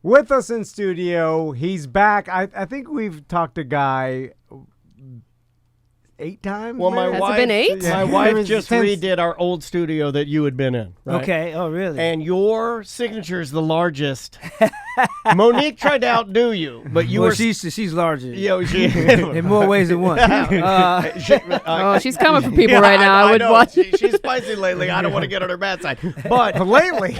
With us in studio, he's back. I think we've talked to Guy 8 times. Well, my maybe? wife, Has it been 8? My wife just redid our old studio that you had been in. Right? Okay. Oh, really? And your signature is the largest. Monique tried to outdo you, but you well, were. she's larger. She, in more ways than one. She's coming for people right now. I would know. watch. She's spicy lately. I don't want to get on her bad side. But lately,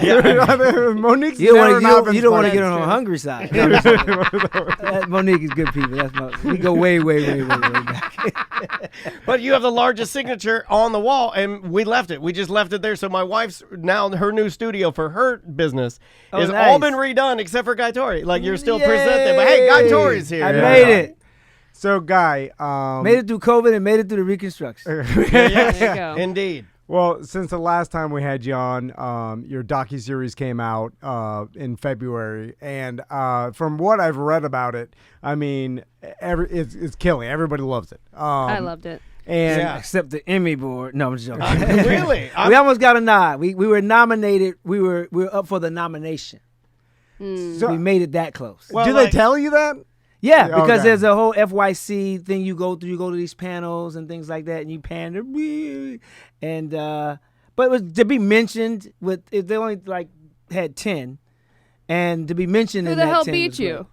Monique's You never not been don't want to spicy. get on her hungry side. Monique is good people. We go way back. But you have the largest signature on the wall, and we left it. We just left it there. So my wife's now her new studio for her business is nice. all been redone except for Guy Torry. Like you're still presented, but hey, Guy Torry's here. I made it. So, Guy, Made it through COVID and made it through the reconstruction. There you go. Indeed. well, since the last time we had you on, your docuseries came out in February, and from what I've read about it, I mean, it's killing. Everybody loves it. I loved it. And Yeah. Except the Emmy board. No, I'm joking. Really? We almost got a nod. We were nominated. We were up for the nomination. so, We made it that close. Well, do like- they tell you that? Yeah, Okay. because there's a whole FYC thing you go through. You go to these panels and things like that, and you pander. And but it was to be mentioned they only had 10, and to be mentioned Who in the that hell 10 beat was you?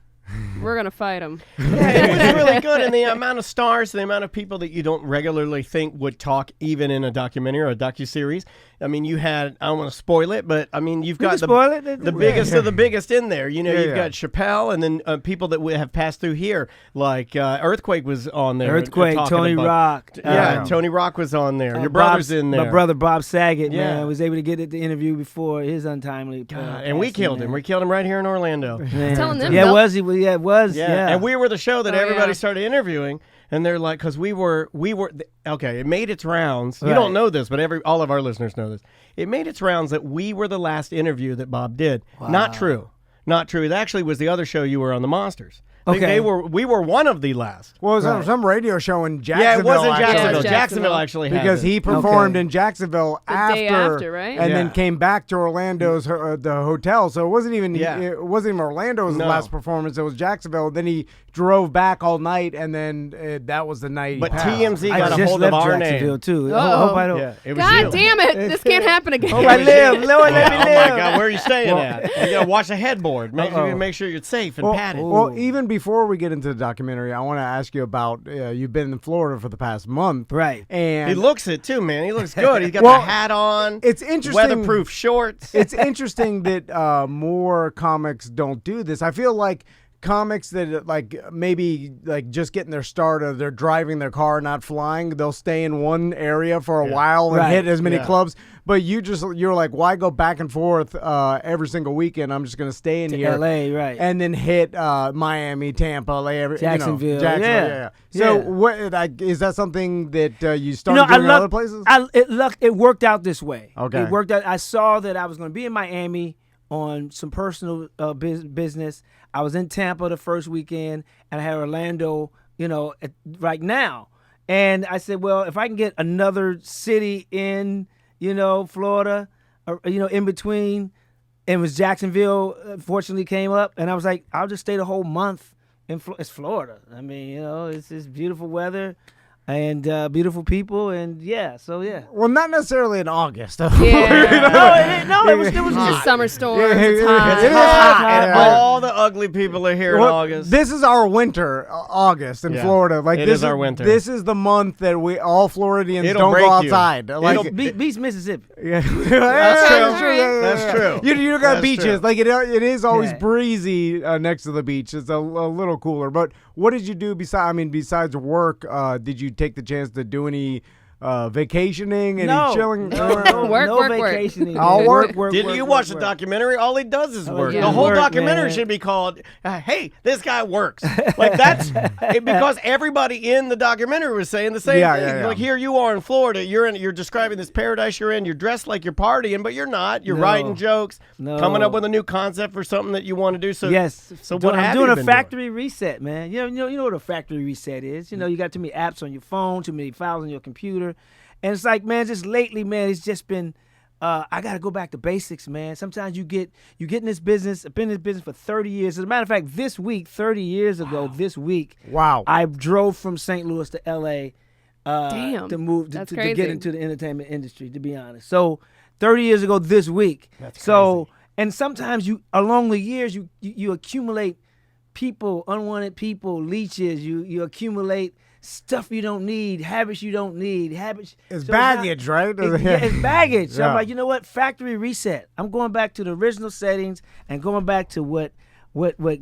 We're gonna fight him. It was really good, and the amount of stars, the amount of people that you don't regularly think would talk, even in a documentary or a docuseries. I mean, you had, I don't want to spoil it, but I mean, you've got the biggest of the biggest in there. You know, you've got Chappelle, and then people that have passed through here, like Earthquake was on there. Earthquake, talking Tony about- Rock. Tony Rock was on there. Your brother's in there. My brother Bob Saget, Yeah. man, was able to get the interview before his untimely. And we passing, killed him. man. We killed him right here in Orlando. Man. Telling them Yeah, they'll- was he? Yeah, it was. Yeah. Yeah. And we were the show that Oh, everybody yeah. started interviewing, and they're like, because we were okay. It made its rounds. You Right. don't know this, but all of our listeners know this. It made its rounds that we were the last interview that Bob did. Not true. Not true. It actually was the other show you were on, the Monsters. Okay. We were one of the last. Well, it was some radio show in Jacksonville. Yeah, it was in actually. Jacksonville. Yeah, it was Jacksonville Jacksonville. actually had Because it. he performed Okay. in Jacksonville The day after, right? and then Yeah. came back to Orlando's the hotel. So it wasn't even Orlando's No. last performance. It was Jacksonville. Then he drove back all night, and then that was the night. But he passed. TMZ I got a just hold left of our Jacksonville name. too. I Uh-oh. hope I don't. Yeah, it was God you. damn it! This can't happen again. Hope I live. Lord, let me Oh live. my God, where are you staying at? You gotta watch the headboard. Make sure you're safe and padded. Well, even before we get into the documentary, I want to ask you about you've been in Florida for the past month, Right. And He looks it too, man. He looks good. He's got Well, the hat on. it's interesting. Weatherproof shorts. It's interesting that more comics don't do this. I feel like comics that maybe just getting their start, or they're driving their car, not flying, they'll stay in one area for a while and Right. hit as many Yeah. clubs. But you're like, why go back and forth every single weekend? I'm just gonna stay in To here, LA, right. and then hit Miami, Tampa, Jacksonville, Jacksonville. yeah. So Yeah. what is that something that you started doing in other places? It worked out this way. Okay. It worked out. I saw that I was going to be in Miami on some personal business. I was in Tampa the first weekend, and I had Orlando, right now. And I said, well, if I can get another city in, Florida, or, in between, and it was Jacksonville, fortunately came up, and I was like, I'll just stay the whole month in it's Florida. I mean, it's beautiful weather. And beautiful people, and so yeah. Well, not necessarily in August. Yeah. No, it was Just summer storms. Yeah, It's hot. it is hot, hot. and Yeah. all the ugly people are here in Well, August. This is our winter, August in Yeah, Florida. Like it this is our winter. This is the month that all Floridians It'll don't break go you. outside. Like, Beats Mississippi. yeah. That's true. That's true. You got That's beaches. true. Like it is always Yeah. breezy next to the beach. It's a little cooler. But what did you do besides work? Did you take the chance to do any vacationing, any chilling? Work. vacationing. All man. work. Didn't you watch the documentary? All he does is work. yeah. The whole Work, documentary man. should be called, hey, this guy works. Like because everybody in the documentary was saying the same Yeah, thing. yeah, yeah. Like here you are in Florida. You're describing this paradise you're in. You're dressed like you're partying, but you're not. You're No. writing jokes, No. coming up with a new concept for something that you want to do. So Yes. So what I'm have doing you a been factory reset, man. You know what a factory reset is. You got too many apps on your phone, too many files on your computer. And it's like, man, just lately, man, it's just been I got to go back to basics, man. Sometimes you get in this business. I've been in this business for 30 years. As a matter of fact, this week, 30 years ago, this week, I drove from St. Louis to L.A. Damn, to move to crazy. get into the entertainment industry, to be honest. So 30 years ago this week. That's crazy. So, and sometimes along the years, you accumulate people, unwanted people, leeches. You accumulate stuff you don't need, habits you don't need, habits. It's baggage, right? It's baggage. So Yeah. I'm like, you know what? Factory reset. I'm going back to the original settings and going back to what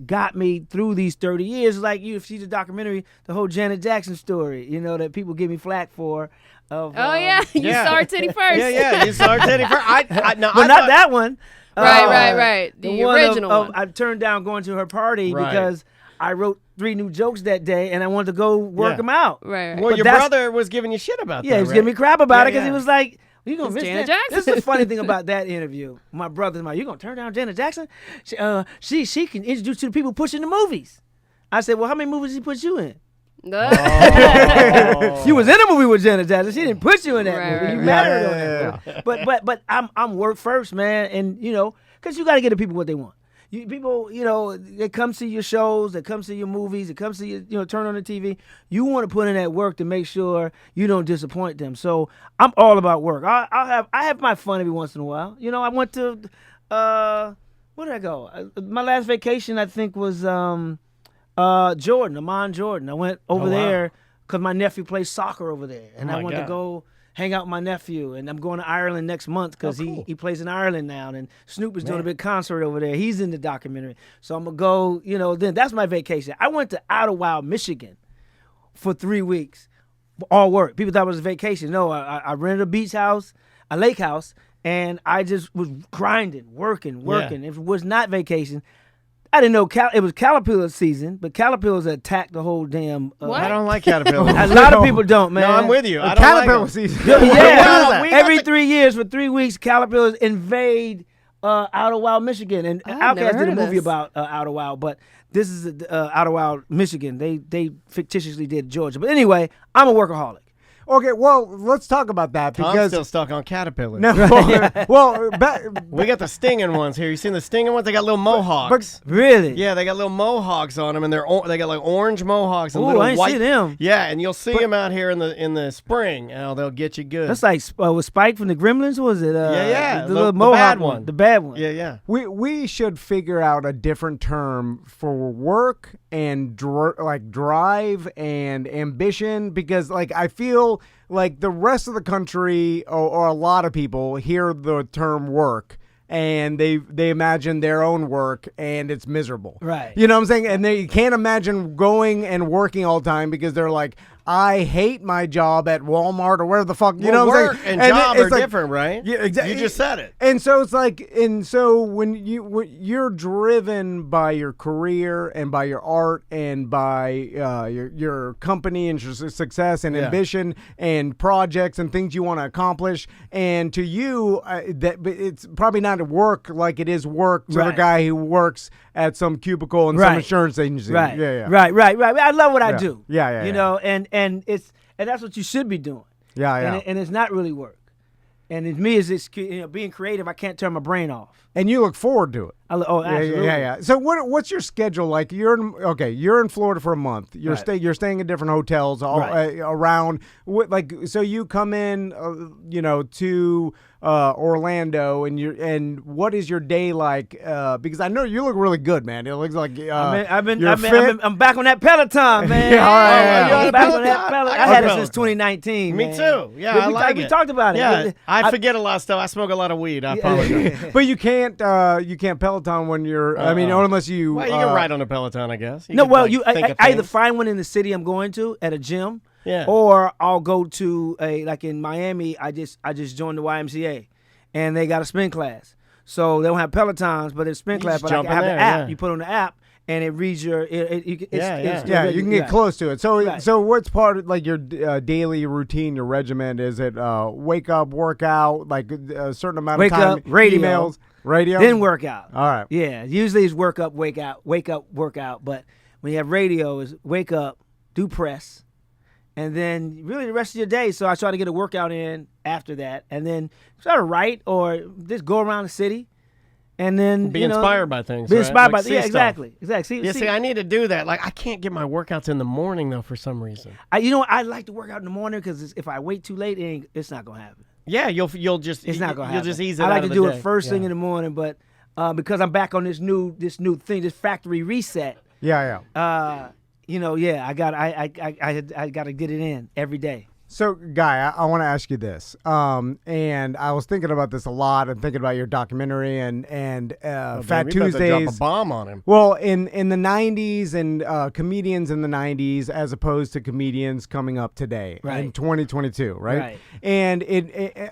got me through these 30 years. Like you see the documentary, the whole Janet Jackson story, that people give me flack for. You saw her titty first. Yeah, you saw her titty first. But not that one. Right. The one original of one. I turned down going to her party Right. because I wrote 3 new jokes that day and I wanted to go work them out. Right. Well, But your brother was giving you shit about that. Yeah, he was right? giving me crap about it because Yeah. he was like, "You gonna It's miss Janet that?" Jackson. This is the funny thing about that interview. My brother's like, "You gonna turn down Janet Jackson? She can introduce you to people pushing the movies." I said, "Well, how many movies did he put you in?" Oh. You was in a movie with Janet Jackson. She didn't put you in that Right, movie. You right, met right. her on that movie. But I'm work first, man, and because you got to get the people what they want. People, they come see your shows, they come see your movies, they come see you, turn on the TV. You want to put in that work to make sure you don't disappoint them. So I'm all about work. I have my fun every once in a while. I went to where did I go? My last vacation I think was Amman, Jordan. I went over there because my nephew plays soccer over there, and I wanted to go hang out with my nephew, and I'm going to Ireland next month because he plays in Ireland now, and Snoop is doing a big concert over there. He's in the documentary, so I'm gonna go. Then that's my vacation. I went to Idlewild, Michigan, for 3 weeks, all work. People thought it was a vacation. No, I rented a beach house, a lake house, and I just was grinding, working. Yeah. If it was not vacation. I didn't know it was caterpillar season, but caterpillars attack the whole damn. What? I don't like caterpillars. A lot of people don't, man. No, I'm with you. I don't Caterpillar like 'em. season. Yeah, We got every the- 3 years for 3 weeks, caterpillars invade Outer Wild, Michigan, and I've never Outkast did heard a of movie this. about Outer Wild, but this is Outer Wild, Michigan. They fictitiously did Georgia, but anyway, I'm a workaholic. Okay, well, let's talk about that Tom's because still stuck on caterpillars. no, well, We got the stinging ones here. You seen the stinging ones? They got little mohawks. Really? Yeah, they got little mohawks on them, and they got like orange mohawks and Ooh, little I ain't white. see them. Yeah, and you'll see them out here in the spring. Oh, they'll get you good. That's like was Spike from the Gremlins? What was it? Yeah, the little the mohawk bad one. the bad one. yeah. we should figure out a different term for work and drive and ambition because I feel like the rest of the country or a lot of people hear the term work and they imagine their own work and it's miserable. Right. You know what I'm saying? And they can't imagine going and working all the time because they're like, I hate my job at Walmart or wherever the fuck. You know what I'm work saying? and job it's are different, right? Yeah, exactly. You just said it. And so it's when you're driven by your career and by your art and by your company and your success and ambition and projects and things you want to accomplish, and to you that it's probably not work like it is work to the guy who works at some cubicle in some insurance agency. Right. Yeah. Right. I love what I do. Yeah. You know, and that's what you should be doing. Yeah. And it's not really work. And in me, it's being creative. I can't turn my brain off. And you look forward to it. Absolutely. Yeah. So what's your schedule like? You're in Florida for a month. You're staying in different hotels around. So you come in, to Orlando, and what is your day like? Because I know you look really good, man. It looks like I'm back on that Peloton, man. Yeah, all right, yeah. I'm back on that Peloton. I had it since 2019. Me man. too. Yeah, we talked about it. Yeah, I forget a lot of stuff. I smoke a lot of weed. I apologize. But you can't Peloton when you're. I mean, unless you. Well, you can ride on a Peloton, I guess. I think of either things. find one in the city I'm going to at a gym, Yeah. or I'll go to like in Miami. I just joined the YMCA, and they got a spin class. So they don't have Pelotons, but it's spin You class. just But I jump have in the there, app. yeah. You put on the app, and it reads your. You can get close to it. So, Right. so what's part of your daily routine, your regimen? Is it wake up, workout, like a certain amount Wake of time, up, radio. emails, radio, Then work out. All right. Yeah, usually it's work up, work out. But when you have radio, is wake up, do press, and then really the rest of your day. So I try to get a workout in after that, and then try to write or just go around the city. And then be inspired by things. Be right? inspired like by exactly. See, I need to do that. Like, I can't get my workouts in the morning though for some reason. I like to work out in the morning because if I wait too late, it's not gonna happen. Yeah, you'll just it's not gonna happen. You'll just ease it. I like out to of do the it day. first thing in the morning, but because I'm back on this new thing, this factory reset. Yeah. I got to get it in every day. So, Guy, I want to ask you this, and I was thinking about this a lot, and thinking about your documentary and Fat Tuesdays. Drop a bomb on him. Well, in the '90s and comedians in the '90s, as opposed to comedians coming up today in 2022, right? And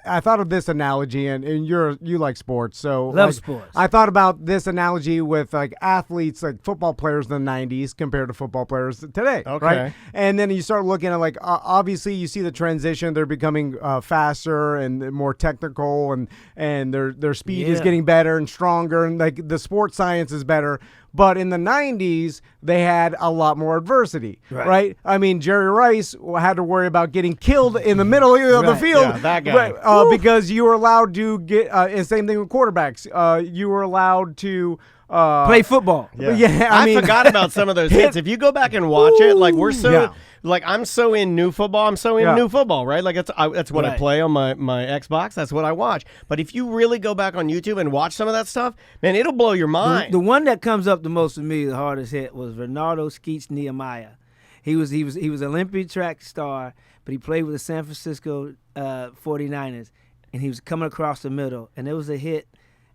I thought of this analogy, and you like sports, so love sports. I thought about this analogy with like athletes, like football players in the '90s compared to football players today, right? And then you start looking at like obviously you see the transition; they're becoming faster and more technical, and their speed is getting better and stronger, and like the sports science is better. But in the 90s, they had a lot more adversity, right? I mean, Jerry Rice had to worry about getting killed in the middle of the field, that guy. because you were allowed to get. And same thing with quarterbacks. You were allowed to. Play football. Yeah, I forgot about some of those hits. If you go back and watch it, like like I'm so in new football. I'm so in new football, right? Like that's what I play on my Xbox. That's what I watch. But if you really go back on YouTube and watch some of that stuff, man, it'll blow your mind. The one that comes up the most to me, the hardest hit, was Ronaldo Skeets Nehemiah. He was an Olympic track star, but he played with the San Francisco 49ers, and he was coming across the middle, and it was a hit.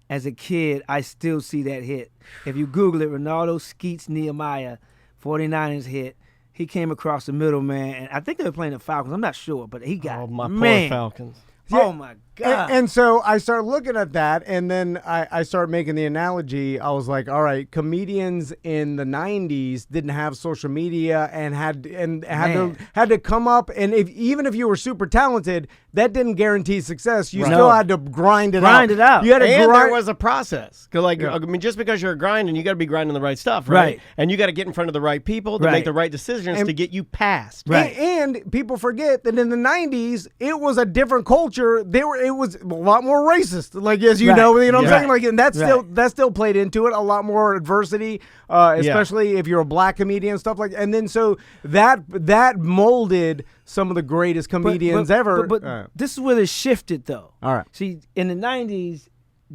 As a kid, I still see that hit. If you Google it, Ronaldo Skeets Nehemiah, 49ers hit. He came across the middle, man, and I think they were playing the Falcons. I'm not sure, but he got poor Falcons. Oh my God! And so I started looking at that, and then I started making the analogy. I was like, all right, comedians in the '90s didn't have social media and had to come up, and even if you were super talented, that didn't guarantee success. You still had to grind it out. You had to there was a process. I mean, just because you're grinding, you got to be grinding the right stuff, right? And you got to get in front of the right people to make the right decisions to get you past. Right. And people forget that in the '90s, it was a different culture. It was a lot more racist, like as you know what I'm saying. Like, and that still played into it. A lot more adversity, especially if you're a black comedian and stuff like. And then so that molded some of the greatest comedians ever. But this is where it shifted, though. All right. See, in the '90s,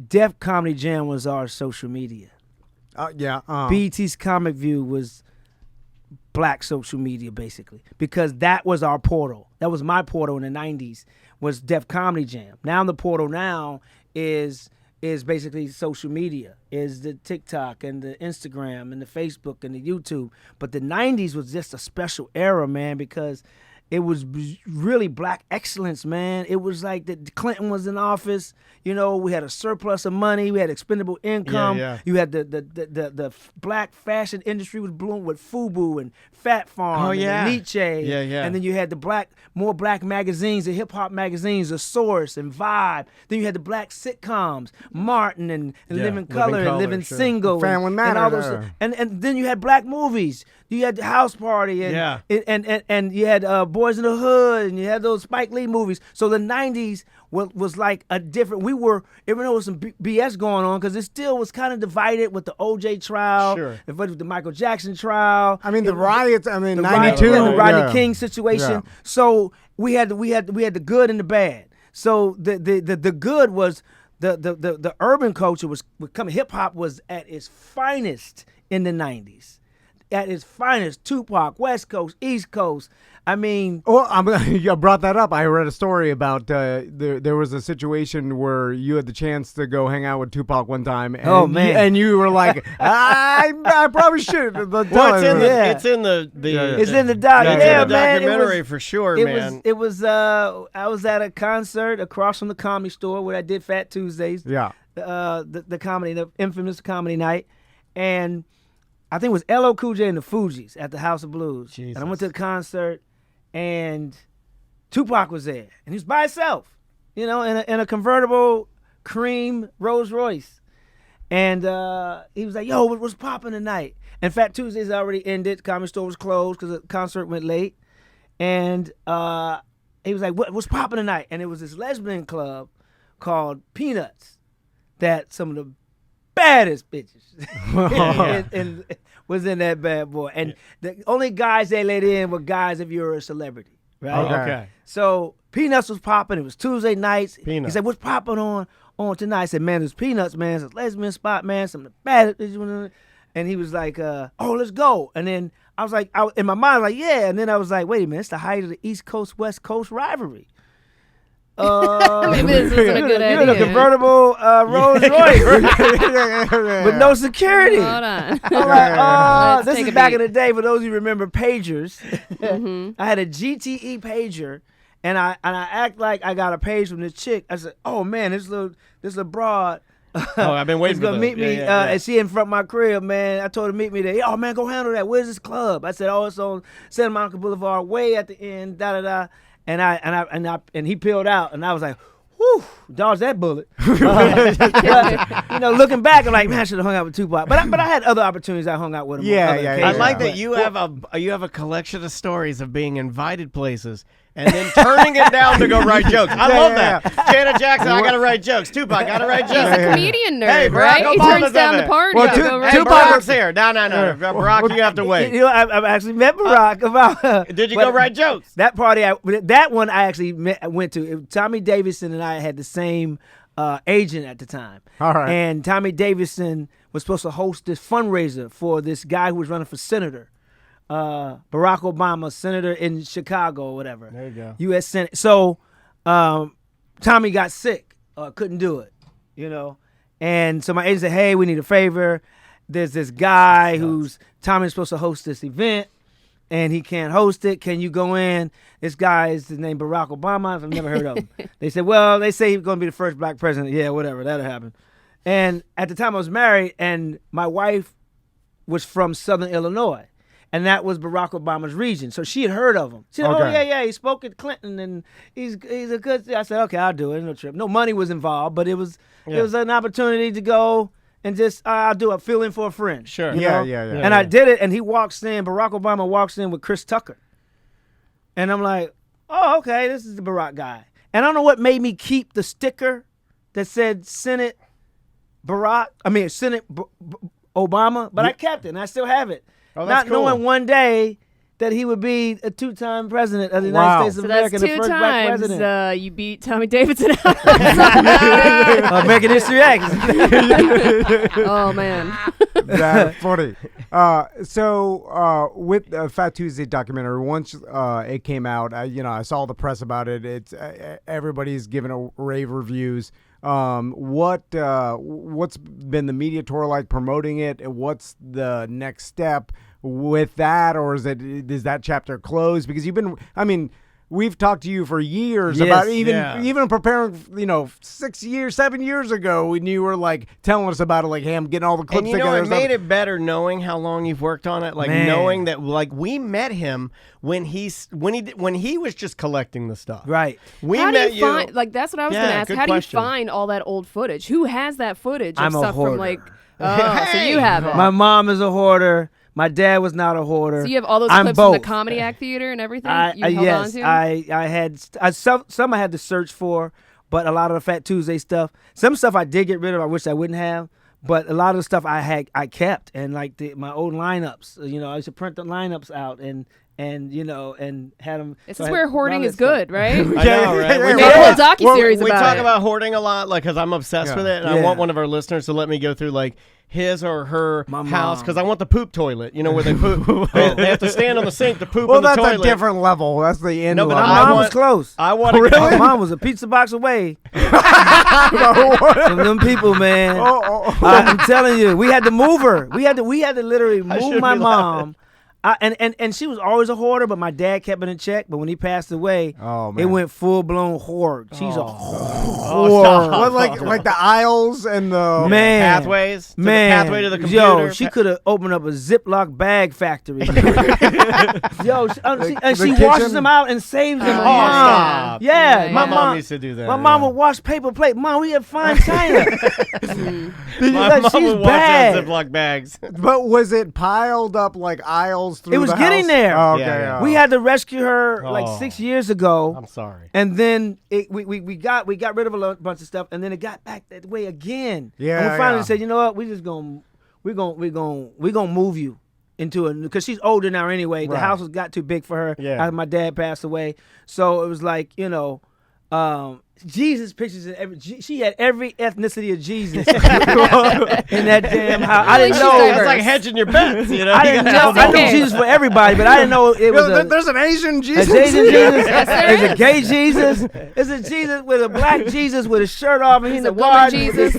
Def Comedy Jam was our social media. BET's Comic View was black social media, basically, because that was our portal. That was my portal in the '90s. Was Def Comedy Jam. Now the portal now is basically social media, is the TikTok and the Instagram and the Facebook and the YouTube. But the 90s was just a special era, man, because it was really black excellence, man. It was like that Clinton was in office. You know, we had a surplus of money. We had expendable income. You had the black fashion industry was blooming with FUBU and Fat Farm and Nietzsche. And then you had the more black magazines, the hip hop magazines, The Source and Vibe. Then you had the black sitcoms, Martin and Living Color and Living Single. Family Matters. And all those. And then you had black movies. You had the House Party and you had Boys in the Hood, and you had those Spike Lee movies. So the 90s was like a different. We were, even though there was some BS going on, because it still was kind of divided with the OJ trial, with the Michael Jackson trial. I mean, the riots. I mean, 92, the Rodney King situation. Yeah. So we had the good and the bad. So the good was the urban culture was becoming, hip hop was at its finest in the 90s. At its finest, Tupac, West Coast, East Coast. I mean, you brought that up. I read a story about there was a situation where you had the chance to go hang out with Tupac one time. And and you were like, I probably should. It's in the documentary for sure, man. It was I was at a concert across from the Comedy Store where I did Fat Tuesdays. Yeah. The infamous comedy night, and I think it was LL Cool J and the Fugees at the House of Blues. Jesus. And I went to the concert, and Tupac was there. And he was by himself, you know, in a convertible cream Rolls Royce. And he was like, yo, what's popping tonight? And Fat Tuesdays already ended. Comedy Store was closed because the concert went late. and he was like, "What's popping tonight?" And it was this lesbian club called Peanuts that some of the baddest bitches and was in that bad boy. And the only guys they let in were guys if you're a celebrity, right? Okay. So Peanuts was popping. It was Tuesday nights. Peanuts. He said, "What's popping on tonight?" I said, "Man, there's Peanuts, man. It's a lesbian spot, man. Some of the baddest bitches." And he was like, "Oh, let's go." And then I was like, in my mind, like, yeah. And then I was like, wait a minute, it's the height of the East Coast West Coast rivalry. Maybe this isn't a good You're in a idea. convertible Rolls Royce with no security. Hold on. I'm like, Let's this take is a back beat. in the day for those of you who remember pagers. Mm-hmm. I had a GTE pager, and I act like I got a page from this chick. I said, "Oh man, this little broad." I've been waiting She's for gonna this. meet me, and she in front of my crib, man. I told her to meet me there. "Oh man, go handle that. Where's this club?" I said, "Oh, it's on Santa Monica Boulevard, way at the end." Da da da. And he peeled out, and I was like, "Whew, dodged that bullet." But, looking back, I'm like, man, I should have hung out with Tupac. But I had other opportunities. I hung out with him. on Yeah, other yeah, occasions. I like that But- you have a collection of stories of being invited places and then turning it down to go write jokes. I love that. Janet Jackson, I gotta write jokes. Tupac, gotta write He's a jokes. comedian nerd, Hey, Barack right? He Obama's turns down in the it. party. Well, to go Hey, right Barack's here. No. Barack, you have to wait. I've actually met Barack about. Did you but go write jokes? That party, that one I actually went to. Tommy Davidson and I had the same agent at the time. All right. And Tommy Davidson was supposed to host this fundraiser for this guy who was running for senator, Barack Obama, senator in Chicago or whatever. There you go. U.S. Senate. So Tommy got sick, couldn't do it, And so my agent said, "Hey, we need a favor. There's this guy who's Tommy's supposed to host this event, and he can't host it. Can you go in? This guy is named Barack Obama. I've never heard of him." They said, "Well, they say he's going to be the first black president." Yeah, whatever, that'll happen. And at the time I was married, and my wife was from Southern Illinois, and that was Barack Obama's region. So she had heard of him. She said, "Oh Okay. yeah, he spoke at Clinton, and he's a good." I said, "Okay, I'll do it. No trip. No money was involved, but it was an opportunity to go." And just I'll do a fill in for a friend. Sure. you Yeah, know? yeah. And I did it, and he walks in. Barack Obama walks in with Chris Tucker, and I'm like, "Oh, okay, this is the Barack guy." And I don't know what made me keep the sticker that said Senate Obama, but I kept it, and I still have it. Oh, that's Not knowing one day that he would be a two-time president of the United Wow. States of So America, that's the two first black times president. you beat Tommy Davidson out. American History X. Oh, man. That's funny. So with the Fat Tuesday documentary, once it came out, I saw the press about it. It's everybody's giving a rave reviews. What's been the media tour like promoting it? What's the next step with that, or is that chapter closed? Because we've talked to you for years Yes. about even preparing, 7 years ago when you were like telling us about it, like, hey, I'm getting all the clips And together. it made it better knowing how long you've worked on it, like Man. knowing that, like, we met him when he was just collecting the stuff. Right. We How do met you find, like, that's what I was Yeah, going to ask. good How question. do you find all that old footage? Who has that footage of I'm a stuff hoarder. from, like, so you have it. My mom is a hoarder. My dad was not a hoarder. So you have all those I'm clips from the both. Comedy Act Theater and everything you held yes, on to? I had some I had to search for, but a lot of the Fat Tuesday stuff, some stuff I did get rid of. I wish I wouldn't have, but a lot of the stuff I kept, and like my old lineups. I used to print the lineups out and had them. This is where hoarding is stuff. good, right? I know, right? We made a whole docuseries We about talk it. about hoarding a lot, like, because I'm obsessed with it, and I Yeah. want one of our listeners to let me go through, like, his or her My house, mom. because I want the poop toilet, where they poop. they have to stand on the sink to poop well, in the that's toilet. a different level. That's the end No, but level. My I mom want- was close. I want to My mom was a pizza box away from them people, man. I'm telling you, we had to move her. We had to literally move shouldn't my be mom. And she was always a hoarder, but my dad kept it in check. But when he passed away, Oh, man. it went full blown hoard. She's a What, like the aisles and the man. pathways, to Man, the pathway to the computer. yo, she could have opened up a Ziploc bag factory. Yo, she kitchen? washes them out and saves them. Oh, Mom. stop. Yeah, Yeah, my yeah. mom used to do that. My mom would wash paper plate. Mom, we have fine china. My mom She's would wash bad. out Ziploc bags. But was it piled up like aisles walls through It was the getting house? there. Oh, okay. Yeah. We had to rescue her like Oh. 6 years ago. I'm sorry. And then we got rid of a bunch of stuff, and then it got back that way again. Yeah, and we finally yeah. said, you know what, we're gonna move you into a new, because she's older now anyway. The Right. house was got too big for her. Yeah. After my dad passed away, so it was like, you know, Jesus pictures in every. She had every ethnicity of Jesus in that damn house. I didn't She's know. diverse. It's like hedging your bets, you know. I didn't know. I knew Jesus for everybody, but I didn't know it was a. There's an Asian A Jesus. Asian Jesus, Yes, there there's a is. gay Jesus, there's a Jesus with a black Jesus with a shirt off and he's in the a woman garden Jesus.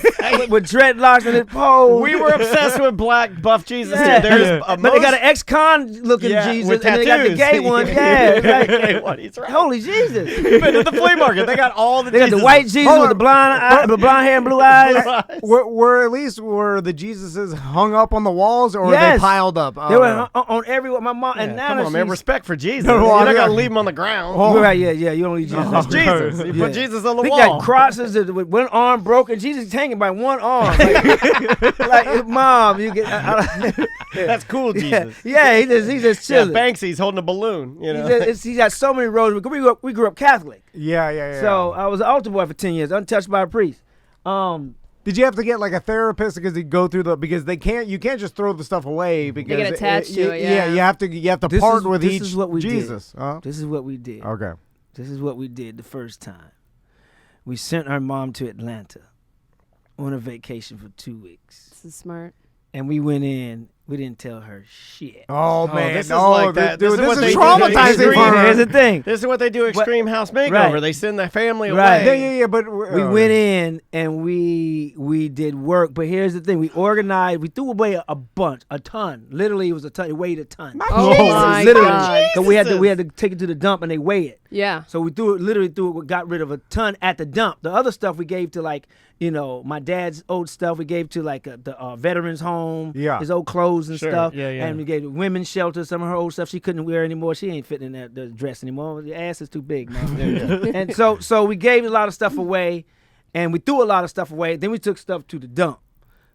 with dreadlocks and his pose. We were obsessed with black buff Jesus. Yeah. Too. There's a But they got an ex-con looking Yeah, Jesus, with and then they got the tattoos. gay one. Yeah, it's like, Gay one, he's right. holy Jesus! Been at the flea market. They got all the. They got the Jesuses. white Jesus with the blonde hair and blue eyes. Were the Jesuses hung up on the walls, or were Yes. they piled up? They were on everyone. My mom and Yeah, now come on, man. she's Respect for Jesus. No, You're well, not yeah. gonna leave him on the ground. You're right. Yeah, you don't need Jesus. It's Jesus. You Yeah. put Jesus on the They wall. got crosses with one arm broken. Jesus is hanging by one arm. Like mom, you get. That's cool, Yeah, Jesus. yeah, he's just Yeah, chilling. Banksy's holding a balloon. You know. He's got so many roads. We grew up Catholic, Yeah. so I was an altar boy for 10 years, untouched by a priest. Did you have to get like a therapist because you go through you can't just throw the stuff away because get attached to it, yeah. you have to part with this each is what we Jesus. Did. This is what we did. Okay. This is what we did the first time. We sent our mom to Atlanta on a vacation for 2 weeks, This is smart. and we went in. We didn't tell her shit. Oh man, this is no, like that. dude, This is this what is they do. traumatizing Here's for her. Here's the thing. This is what they do. Extreme House Makeover. Right. They send their family Right. away. Yeah, but We went in and we did work, but here's the thing: we organized. We threw away a ton. Literally, it was a ton. It weighed a ton. Oh my Literally, God. so we had to take it to the dump and they weigh it. Yeah. So we got rid of a ton at the dump. The other stuff we gave to, like, you know, my dad's old stuff. We gave to like the veterans home, Yeah. his old clothes and Sure. stuff. Yeah, yeah. And we gave to women's shelter some of her old stuff she couldn't wear anymore. She ain't fitting in the dress anymore. Your ass is too big, man. And so we gave a lot of stuff away, and we threw a lot of stuff away. Then we took stuff to the dump.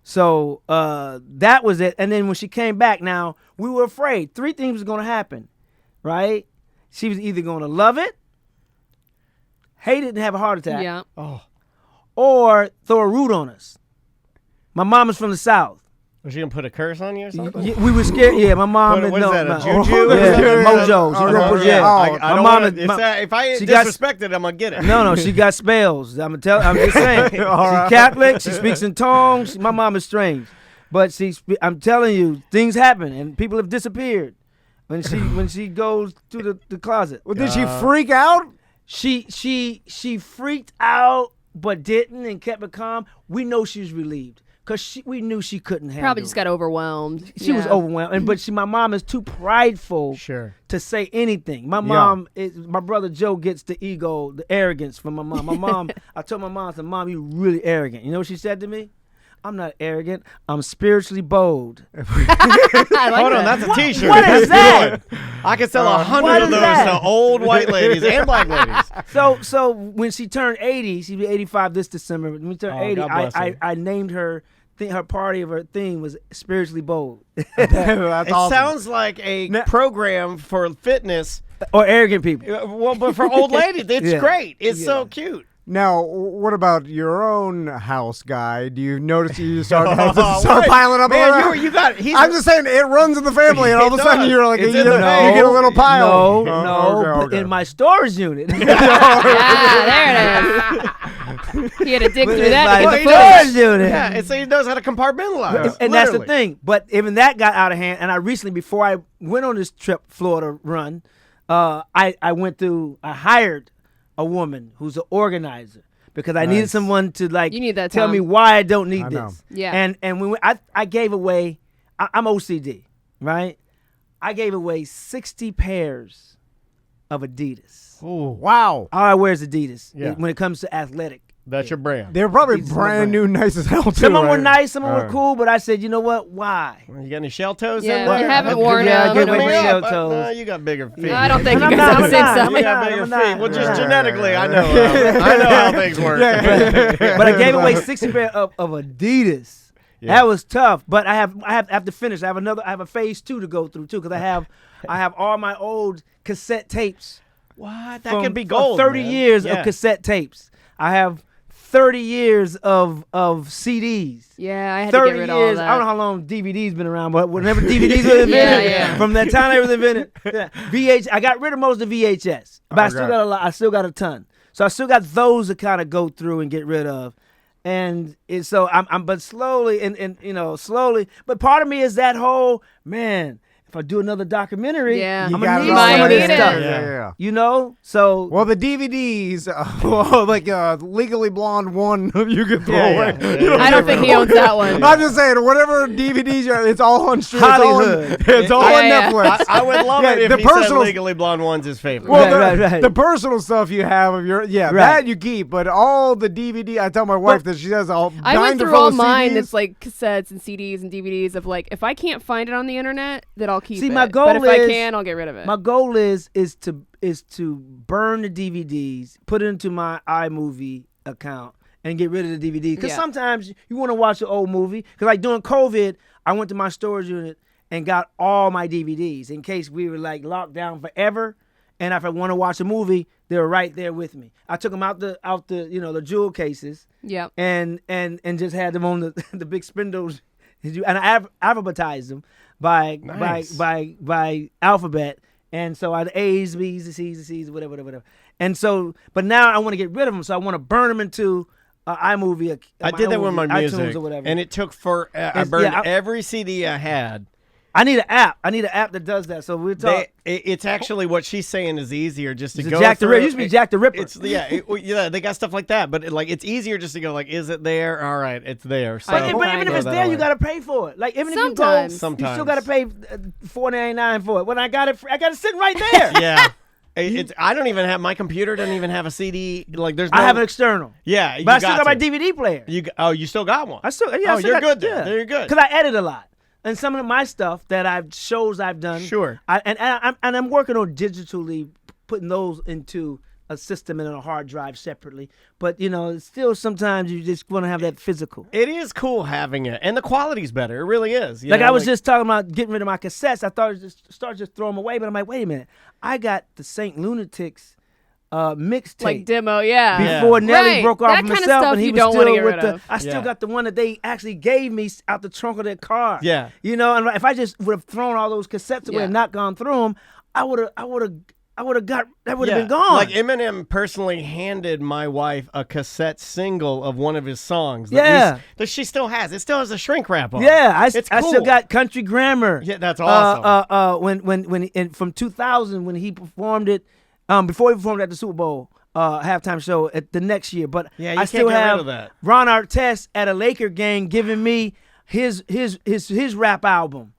So that was it. And then when she came back, now we were afraid. 3 things was going to happen, right? She was either going to love it, hate it, and have a heart attack, Yeah. or throw a root on us. My mom is from the South. Was she gonna put a curse on you or something? We were scared. Yeah, my mom. What is that, a no, juju? Yeah, Yeah. mojo. She gonna put, yeah. I don't my mom wanna, is- my- if I she got- disrespect it, I'm gonna get it. No, she got spells. I'm just saying. She's Catholic. She speaks in tongues. My mom is strange, but I'm telling you, things happen and people have disappeared when she goes to the closet. Well, did she freak out? She freaked out, but didn't, and kept it calm. We know she was relieved because we knew she couldn't handle. Probably just got overwhelmed. She was overwhelmed, but my mom is too prideful Sure. to say anything. My mom, my brother Joe gets the ego, the arrogance from my mom. My mom, I told my mom, I said, "Mom, you really arrogant." You know what she said to me? "I'm not arrogant. I'm spiritually bold." I like Hold on, that. that's a T-shirt. what is That's that? good. I could sell 100 what of is those that? to old white ladies and black ladies. So when she turned 80, she'll be 85 this December. When we turned 80, God bless her. I named her. Her party of her theme was spiritually bold That's It awesome. sounds like a program for fitness. or arrogant people. Well, but for old ladies, it's Yeah. great. It's Yeah. so cute. Now, what about your own house, guy? Do you notice you start Oh, start wait. piling up? a Man, little? you got. He's I'm just saying it runs in the family, and all of a It sudden does. you're like It's you in the get family. a little pile. No, Oh, no, okay, but okay. in my storage unit. Yeah, there it is. He had to dig But through it's that like to the get the storage footage. unit. Yeah, it's he knows how to compartmentalize. And that's the Literally. thing. But even that got out of hand. And I recently, before I went on this trip, Florida run, I hired a woman who's an organizer because I needed Nice. someone to You need that, tell Tom. me why I don't need I know. this. Yeah. And when I gave away, I'm OCD, right? I gave away 60 pairs of Adidas. Wow. All I wear is Adidas Yeah. when it comes to athletic. That's your brand. They were probably These are brand my new, nice as hell too. Some of them were right? nice, some of them were Right. cool, but I said, you know what? Why? You got any shell toes Yeah, in there? you haven't Okay. worn Yeah, I them. gave no away more. my shell but, toes. no, you got bigger feet. No, I don't think I'm you not, guys I'm have the same not. size. You I'm got not, bigger I'm feet. not. Well, just Yeah. genetically, I know. I know how things work. But I gave away 60 pair of Adidas. That was tough, but I have to finish. I have a phase 2 to go through too, because I have all my old cassette tapes. What? That could be gold. 30 man. years of cassette tapes. I have 30 years of CDs. Yeah, I had to get rid of all that. I don't know how long DVD's been around, but whenever DVDs were invented, from that time they was invented, I got rid of most of the VHS, but I still got a lot. I still got a ton. So I still got those to kind of go through and get rid of. And so but slowly slowly. But part of me is that whole, man, if I do another documentary, I'm gonna need some of this stuff. Yeah. You know, so well, the DVDs, like Legally Blonde 1, you could throw away. Yeah. I don't think he owns that one. I'm just saying, whatever DVDs, it's all on stream. Hollywood. It's all on Netflix. I would love it if he said Legally Blonde 1's his favorite. Well, the personal stuff you have of your that you keep, but all the DVD. I tell my wife that she has all. I went through all mine. CDs. That's like cassettes and CDs and DVDs of like, if I can't find it on the internet, then I'll keep it. My goal but if I can, I'll get rid of it. My goal is to burn the DVDs, put it into my iMovie account, and get rid of the DVDs. Because sometimes you want to watch an old movie. Because like during COVID, I went to my storage unit and got all my DVDs in case we were like locked down forever. And if I want to watch a movie, they were right there with me. I took them out the the jewel cases. Yep. And just had them on the big spindles, and I alphabetized them by alphabet. And so I had A's, B's, the C's, the C's, whatever. And so, but now I want to get rid of them. So I want to burn them into iMovie. I did that with my music, or whatever. and it took I burned every CD I had. I need an app. I need an app that does that. So we're talking. It's actually what she's saying is easier just to go Jack through. The Ripper. It used to be Jack the Ripper. It's they got stuff like that, but it's easier just to go like, is it there? All right, it's there. So but even if it's there, you got to pay for it. Like even if you go, you still got to pay $4.99 for it. When I got it, I got it sitting right there. Yeah. I don't even have my computer. Doesn't even have a CD. Like there's. I have an external. Yeah, but I still got my DVD player. You still got one. I still. Yeah. Oh, you're good. Then. You're good. Because I edit a lot. And some of my stuff that I've done, sure. I'm working on digitally putting those into a system and on a hard drive separately. But still sometimes you just want to have that physical. It is cool having it, and the quality's better. It really is. I was just talking about getting rid of my cassettes. I thought just throw them away, but I'm like, wait a minute, I got the Saint Lunatics mixtape, like demo, before Nelly broke off that himself, and he was still with the. I still got the one that they actually gave me out the trunk of their car. Yeah, and if I just would have thrown all those cassettes away and not gone through them, I would have got that would have been gone. Like Eminem personally handed my wife a cassette single of one of his songs. That she still has. It still has a shrink wrap on. Yeah, I cool. still got Country Grammar. Yeah, that's awesome. When from 2000 when he performed it, before he performed at the Super Bowl halftime show at the next year. But I still have Ron Artest at a Laker game giving me his rap album.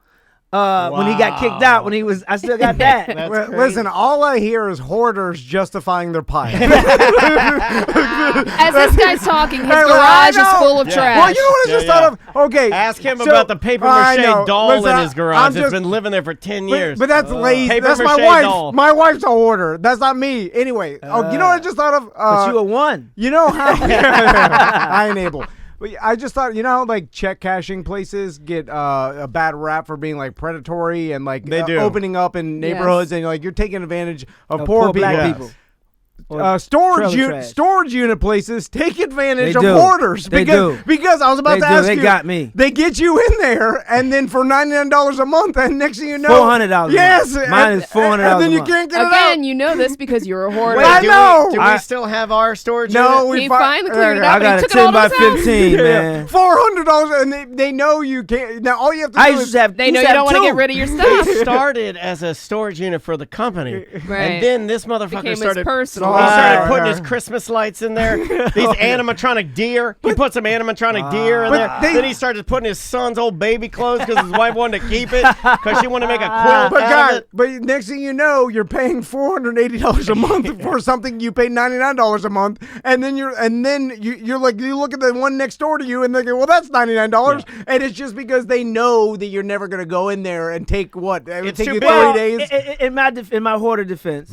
When he got kicked out, I still got that. Listen, all I hear is hoarders justifying their pipe. As this guy's talking, his garage is full of trash. Well, you know what I just thought of? Okay. Ask him about the paper mache doll in his garage that's been living there for 10 years. But that's lazy. That's my wife. Doll. My wife's a hoarder. That's not me. Anyway, you know what I just thought of? But you a one. You know how? I ain't able. But I just thought, how like check cashing places get a bad rap for being like predatory and like opening up in neighborhoods and like you're taking advantage of poor black people. Storage unit places take advantage of hoarders because I was about to ask you. They got me. They get you in there, and then for $99 a month, and next thing you know, $400. Yes, mine is $400. And then you can't get it out. Again, you know this because you're a hoarder. I know. Do we still have our storage? No, unit? He finally cleared it out. I got a 10 by 15, man. $400, and they know you can't. Now all you have to do is they know you don't want to get rid of your stuff. It started as a storage unit for the company, and then this motherfucker started personal. He started putting his Christmas lights in there. These animatronic deer. He put some animatronic deer in there. Then he started putting his son's old baby clothes because his wife wanted to keep it because she wanted to make a quilt out of it. But next thing you know, you're paying $480 a month for something you pay $99 a month, and then you're like, you look at the one next door to you and they go, well, that's $99, and it's just because they know that you're never gonna go in there and take what it would take you 3 days. In my hoarder defense.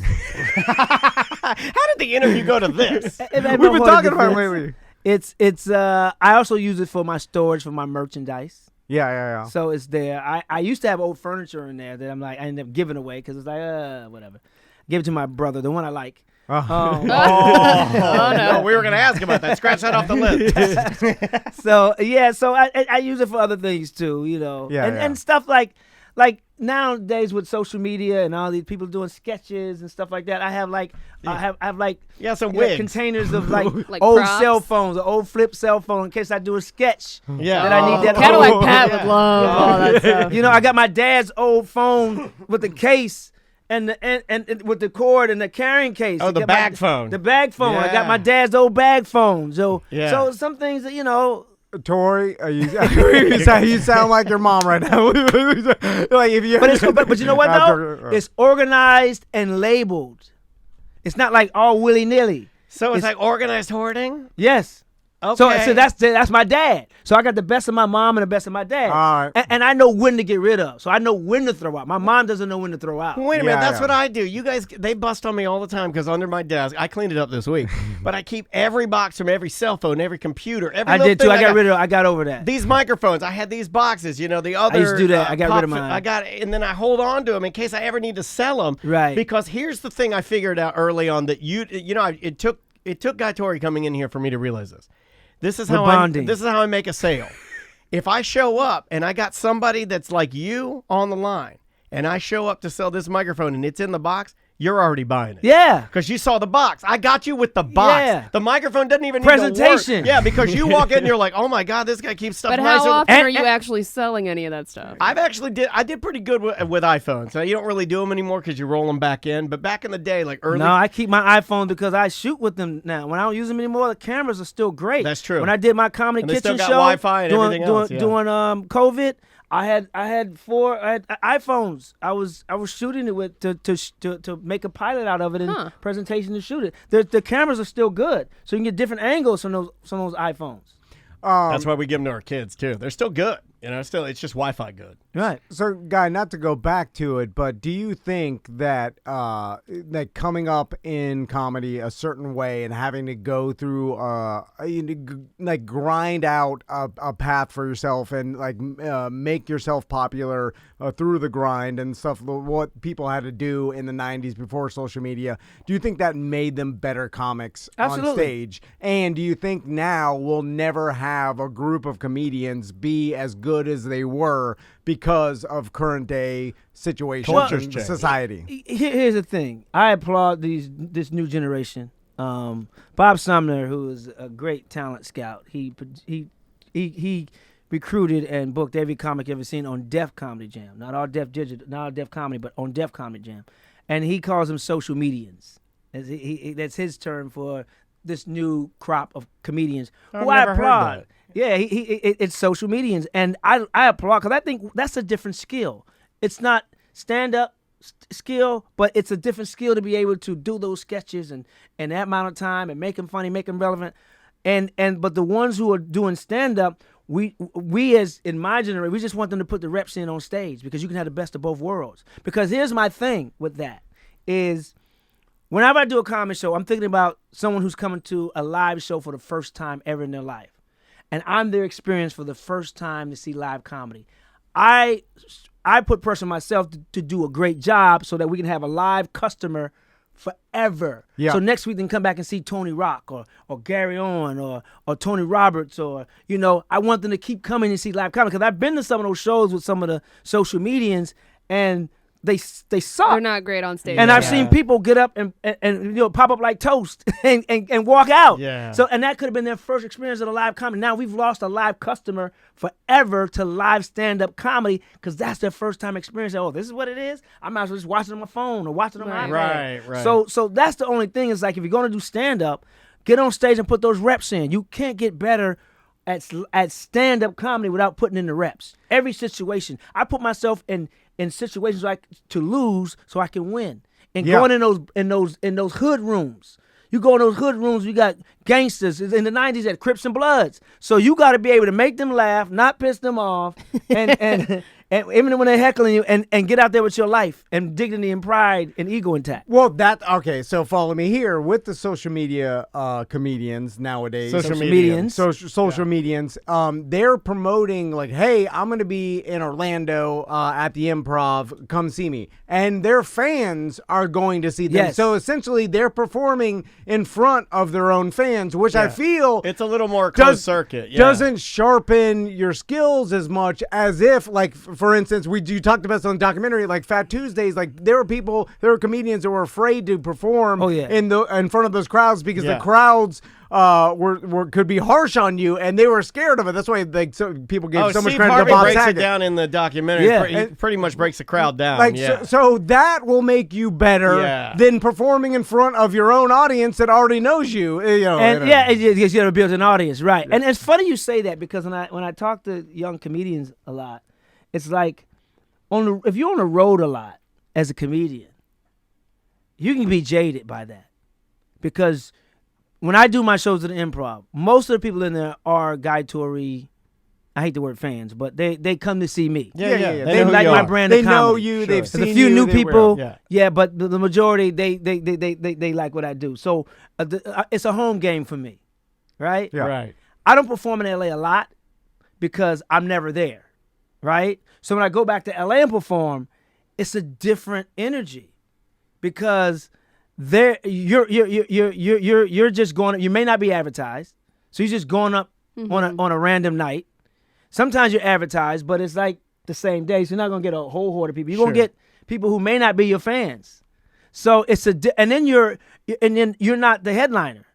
How did the interview go to this? We've been talking about it lately. It's I also use it for my storage for my merchandise. Yeah. So it's there. I used to have old furniture in there that I'm like I ended up giving away because it's like whatever. Give it to my brother, the one I like. Oh, no, we were gonna ask about that. Scratch that off the list. So I use it for other things too, and stuff like nowadays with social media and all these people doing sketches and stuff like that. I have some wigs. Containers of like Like old props. cell phones, an old flip cell phone in case I do a sketch. Yeah, that I need that. Cadillac Pat would love all that stuff. I got my dad's old phone with the case. And with the cord and the carrying case. Oh, the bag phone. The bag phone. Yeah. I got my dad's old bag phone. So some things that Torry, you sound like your mom right now. Like if you, but you know what though? It's organized and labeled. It's not like all willy nilly. So it's like organized hoarding. Yes. Okay. So that's my dad. So I got the best of my mom and the best of my dad. All right. And I know when to get rid of. So I know when to throw out. My mom doesn't know when to throw out. Wait a minute, that's Yeah. what I do. You guys, they bust on me all the time because under my desk, I cleaned it up this week, but I keep every box from every cell phone, every computer, every I little did too. thing I got rid of. I got over that. these microphones. I had these boxes, the other. I used to do that. I got rid of mine. And then I hold on to them in case I ever need to sell them. Right. Because here's the thing I figured out early on that it took Guy Torry coming in here for me to realize this. This is how I make a sale. If I show up and I got somebody that's like you on the line and I show up to sell this microphone and it's in the box, you're already buying it. Yeah. Because you saw the box. I got you with the box. Yeah. The microphone doesn't even Presentation. need to work. Yeah, because you walk in and you're like, oh my God, this guy keeps stuff But nicer. how often And- are you actually selling any of that stuff? I did pretty good with iPhones. Now, you don't really do them anymore because you roll them back in. But back in the day, like early. No, I keep my iPhone because I shoot with them now. When I don't use them anymore, the cameras are still great. That's true. When I did my comedy And they kitchen still got show, Wi-Fi and everything else, yeah. doing COVID, I had iPhones. I was shooting it with to make a pilot out of it and presentation to shoot it. The cameras are still good, so you can get different angles from those iPhones. That's why we give them to our kids too. They're still good. It's just Wi-Fi good. Right. So, Guy, not to go back to it, but do you think that that coming up in comedy a certain way and having to go through like grind out a path for yourself and like make yourself popular through the grind and stuff, what people had to do in the 90s before social media, do you think that made them better comics Absolutely. on stage? And do you think now we'll never have a group of comedians be as good as they were because of current day situations Culture's in changed. society? Here's the thing. I applaud this new generation. Bob Sumner, who is a great talent scout, he recruited and booked every comic you've ever seen on Def Comedy Jam. Not all Def Comedy, but on Def Comedy Jam. And he calls them social medians. That's his term for this new crop of comedians who I never heard applaud. that. Yeah, it's social medians, and I applaud because I think that's a different skill. It's not stand-up skill, but it's a different skill to be able to do those sketches and that amount of time and make them funny, make them relevant. But the ones who are doing stand-up, we as in my generation, we just want them to put the reps in on stage because you can have the best of both worlds. Because here's my thing with that is whenever I do a comedy show, I'm thinking about someone who's coming to a live show for the first time ever in their life. And I'm their experience for the first time to see live comedy. I put pressure on myself to do a great job so that we can have a live customer forever. Yeah. So next week they can come back and see Tony Rock or Gary Owen or Tony Roberts or, I want them to keep coming and see live comedy because I've been to some of those shows with some of the social medians and they suck. They're not great on stage. And I've seen people get up and pop up like toast and walk out. Yeah. So and that could have been their first experience of a live comedy. Now we've lost a live customer forever to live stand-up comedy because that's their first time experience. Oh, this is what it is? I might as well just watch it on my phone or watch it on my iPad. Right. So that's the only thing is like if you're going to do stand-up, get on stage and put those reps in. You can't get better at stand-up comedy without putting in the reps. Every situation. I put myself in situations like to lose so I can win. And going in those hood rooms. You go in those hood rooms, you got gangsters. In the 90s, had Crips and Bloods. So you got to be able to make them laugh, not piss them off, and and even when they're heckling you, and get out there with your life and dignity and pride and ego intact. Well, okay. So follow me here with the social media comedians nowadays. Social medians. Social medians. They're promoting like, hey, I'm going to be in Orlando at the Improv. Come see me, and their fans are going to see them. Yes. So essentially, they're performing in front of their own fans, which I feel it's a little more closed circuit. Yeah. Doesn't sharpen your skills as much as if, like, for instance, you talked about this on the documentary, like Fat Tuesdays. Like there were comedians that were afraid to perform in front of those crowds because the crowds could be harsh on you, and they were scared of it. That's why people gave so much Steve credit Harvey to Bob breaks Saget. it down in the documentary. Yeah. He pretty much breaks the crowd down. Like so that will make you better than performing in front of your own audience that already knows you. You know, you got to build an audience, right? And it's funny you say that because when I talk to young comedians a lot, it's like if you're on the road a lot as a comedian, you can be jaded by that because when I do my shows at the Improv, most of the people in there are Guy Torry. I hate the word fans, but they come to see me. Yeah. They like my brand of They comedy. know you. Sure. They've seen you. There's a few new people. Yeah, but the majority they like what I do. So it's a home game for me, right? Yeah. Right. I don't perform in LA a lot because I'm never there, right? So when I go back to LA and perform, it's a different energy because you're just going. You may not be advertised, so you're just going up on a random night. Sometimes you're advertised, but it's like the same day, so you're not gonna get a whole horde of people. You're gonna get people who may not be your fans. So it's and then you're not the headliner.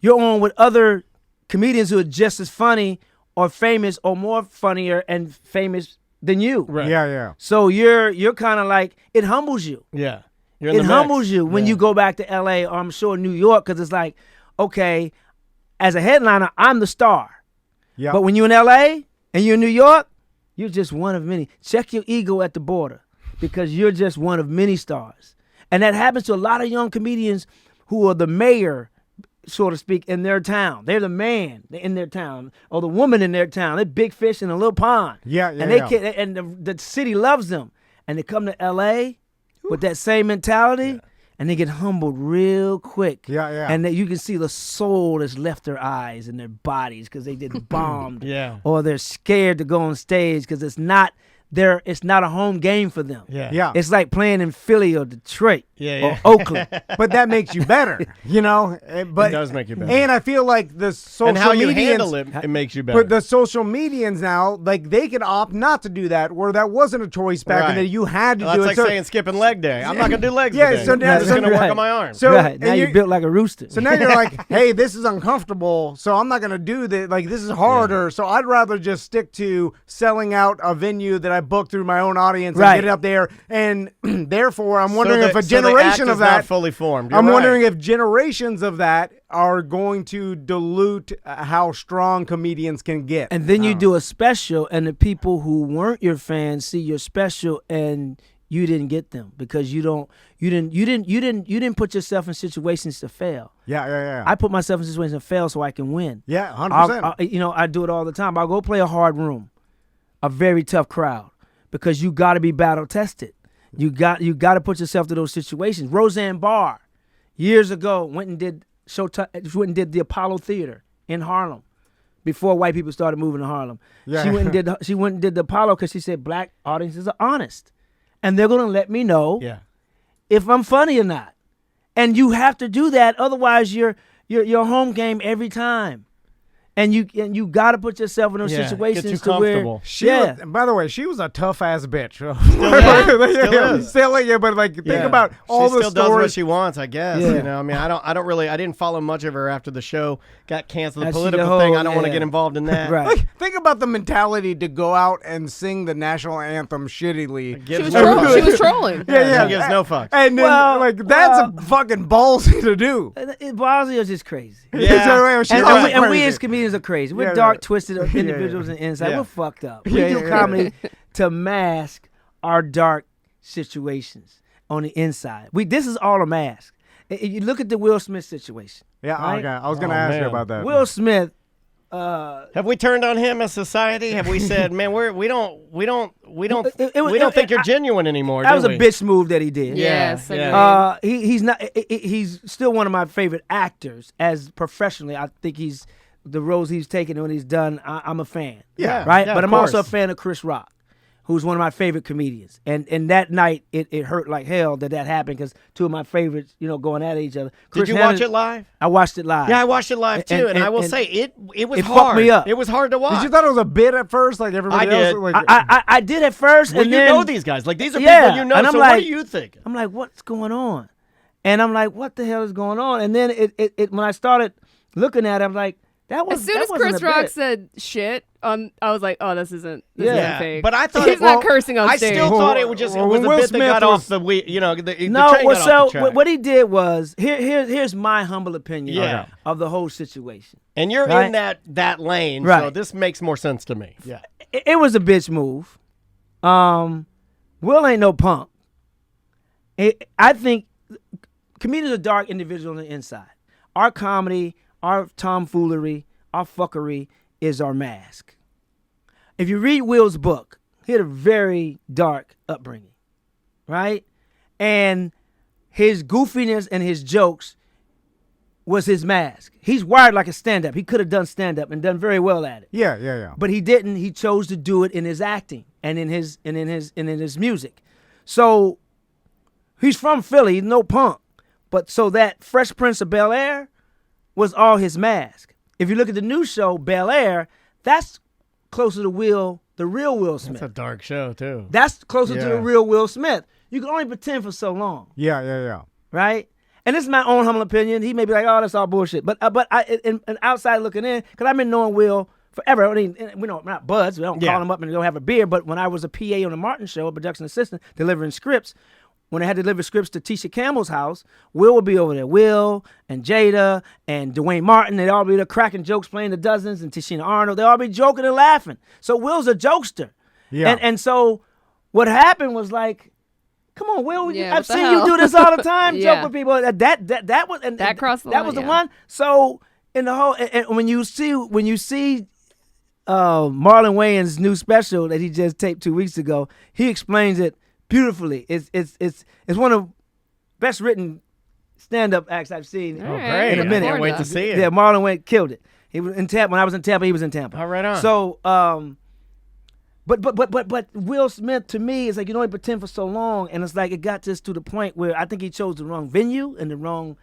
You're on with other comedians who are just as funny or famous or more funnier and famous than you. Right. Yeah. So you're kind of like, it humbles you. Yeah. It humbles you when you go back to LA or I'm sure New York, because it's like, okay, as a headliner, I'm the star. Yeah. But when you're in LA and you're in New York, you're just one of many. Check your ego at the border because you're just one of many stars. And that happens to a lot of young comedians who are the mayor, so to speak, in their town. They're the man in their town or the woman in their town. They're big fish in a little pond. And the city loves them. And they come to LA with that same mentality, and they get humbled real quick. Yeah. And you can see the soul that's left their eyes and their bodies because they get bombed. Or they're scared to go on stage because it's not a home game for them. Yeah. It's like playing in Philly or Detroit or Oakland. But that makes you better, you know? But it does make you better. And I feel like the social and how you medians, handle it makes you better. But the social medians now, like they can opt not to do that, where that wasn't a choice back and then you had to do it. That's like saying skipping leg day. I'm not going to do legs Yeah, today. so now- I'm just going to work on my arms. So Now you're built like a rooster. So now you're like, hey, this is uncomfortable, so I'm not going to do that. Like, this is harder, so I'd rather just stick to selling out a venue that I booked through my own audience and get it up there. And therefore, I'm wondering if a generation of that, fully formed. I'm wondering if generations of that are going to dilute how strong comedians can get. And then you do a special, and the people who weren't your fans see your special, and you didn't get them because you didn't put yourself in situations to fail. Yeah. I put myself in situations to fail so I can win. Yeah, 100%. I do it all the time. I'll go play a hard room, a very tough crowd, because you got to be battle tested. You got to put yourself to those situations. Roseanne Barr, years ago, went and did the Apollo Theater in Harlem before white people started moving to Harlem. Yeah. She went and did the Apollo because she said black audiences are honest, and they're gonna let me know if I'm funny or not. And you have to do that, otherwise your home game every time. And you got to put yourself in those situations to where By the way, she was a tough ass bitch. Still is. But like think about all the stories. She still does what she wants, I guess. Yeah. You know, I mean, I didn't follow much of her after the show got canceled. The That's political the whole- thing, I don't want to get involved in that. Right. Like, think about the mentality to go out and sing the national anthem shittily. She was trolling. Yeah. She gives no fucks. And then, that's a fucking ballsy to do. Ballsy is just crazy. Yeah. And we as comedians are crazy. We're dark, twisted individuals on the inside. Yeah. We're fucked up. We do comedy to mask our dark situations on the inside. This is all a mask. You look at the Will Smith situation. Yeah, right? okay. I was going to ask you about that. Will Smith Have we turned on him as society? Have we said, man, we don't think you're genuine anymore? That was do a we? bitch move that he did. Yes. yeah. He's not. He's still one of my favorite actors. As professionally, I think he's the roles he's taken and what he's done. I'm a fan. Yeah. Right. Yeah, but of I'm also a course. fan of Chris Rock, who's one of my favorite comedians. And that night, it hurt like hell that happened because two of my favorites, going at each other. Did you watch it live? I watched it live. Yeah, I watched it live too, and I will and say it was it hard. fucked me up. It was hard to watch. Did you thought it was a bit at first, like everybody I else? did. Like, I did at first, well, and you then know these guys. Like these are Yeah, people you know. and I'm So like- what do you think? I'm like, what's going on? And I'm like, what the hell is going on? And then it when I started looking at it, I'm like, As soon as Chris Rock said shit, I was like, oh, this isn't fake. But I thought he's not cursing on I stage. still thought it was just Well, was a Will bit that Smith got was- off the the No, train got off the track. what he did was here's my humble opinion Yeah. of the whole situation. And you're Right. in that lane, so Right. this makes more sense to me. Yeah. It was a bitch move. Will ain't no punk. I think comedians are dark individuals on the inside. Our comedy, our tomfoolery, our fuckery is our mask. If you read Will's book, he had a very dark upbringing, right? And his goofiness and his jokes was his mask. He's wired like a stand-up. He could have done stand-up and done very well at it. yeah. But he didn't. He chose to do it in his acting and in his music. So he's from Philly, he's no punk. But so that Fresh Prince of Bel-Air was all his mask. If you look at the new show, Bel-Air, that's closer to the real Will Smith. It's a dark show too. That's closer to the Yeah. real Will Smith. You can only pretend for so long, Yeah. right? And this is my own humble opinion. He may be like, "Oh, that's all bullshit," but I, in outside looking in, because I've been knowing Will forever. I mean, we're not buds. We don't Yeah. call him up and go have a beer. But when I was a PA on the Martin Show, a production assistant delivering scripts, when I had to deliver scripts to Tisha Campbell's house, Will would be over there. Will and Jada and Dwayne Martin, they'd all be there cracking jokes, playing the Dozens, and Tashina Arnold. They'd all be joking and laughing. So Will's a jokester. Yeah. And so what happened was like, come on, Will, Yeah, I've what the seen hell? you do this all the time, Yeah. joke with people. That was and That crossed the that line, was the yeah. one. So in the whole, and when you see Marlon Wayans' new special that he just taped 2 weeks ago, he explains it beautifully. It's one of the best written stand-up acts I've seen All right. Great. in a I minute. can't wait to see it. Yeah, Marlon Wayans killed it. He was in Tampa. When I was in Tampa, he was in Tampa. All right on. So, but Will Smith to me is like, you know, he pretend for so long, and it's like it got just to the point where I think he chose the wrong venue and the wrong,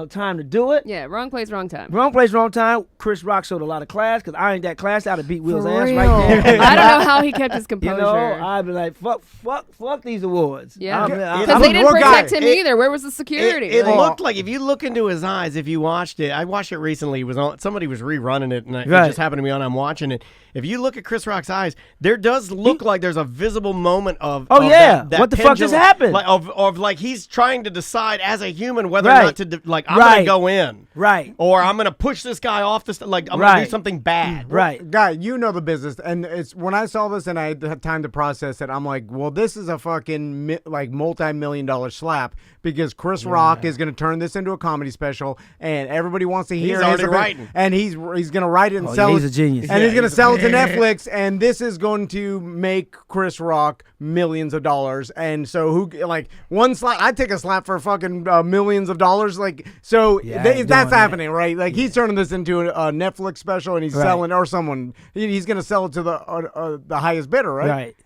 time to do it. Yeah, wrong place, wrong time. Wrong place, wrong time. Chris Rock showed a lot of class because I ain't that class. I'd have beat Will's For ass real. right there. I don't know how he kept his composure. I'd be like, fuck these awards. Yeah, I'm because they didn't one guy. protect him either. Where was the security? It Like- looked like if you look into his eyes, if you watched it, I watched it recently. It was on, somebody was rerunning it, and it Right. just happened to be on. I'm watching it. If you look at Chris Rock's eyes, there does look like there's a visible moment of Oh, of yeah. that What the fuck just pendulum, happened? Like, of like he's trying to decide as a human whether or Right. not to I'm gonna Right. go in, Right. or I'm gonna push this guy off this, like I'm gonna Right. do something bad, Right. Guy, you know the business, and it's when I saw this and I had time to process it. I'm like, well, this is a fucking multi-million-dollar slap because Chris Rock is going to turn this into a comedy special, and everybody wants to hear. He's already his opinion, writing. and he's going to write it and Oh, sell yeah, it. he's a genius. and Yeah, he's going to he's sell it to Netflix, and this is going to make Chris Rock millions of dollars. And so, one slap? I'd take a slap for fucking millions of dollars. So Yeah, I ain't that's doing happening, right? Like he's turning this into a Netflix special, and he's Right. selling, or someone he's going to sell it to the highest bidder, right? Right.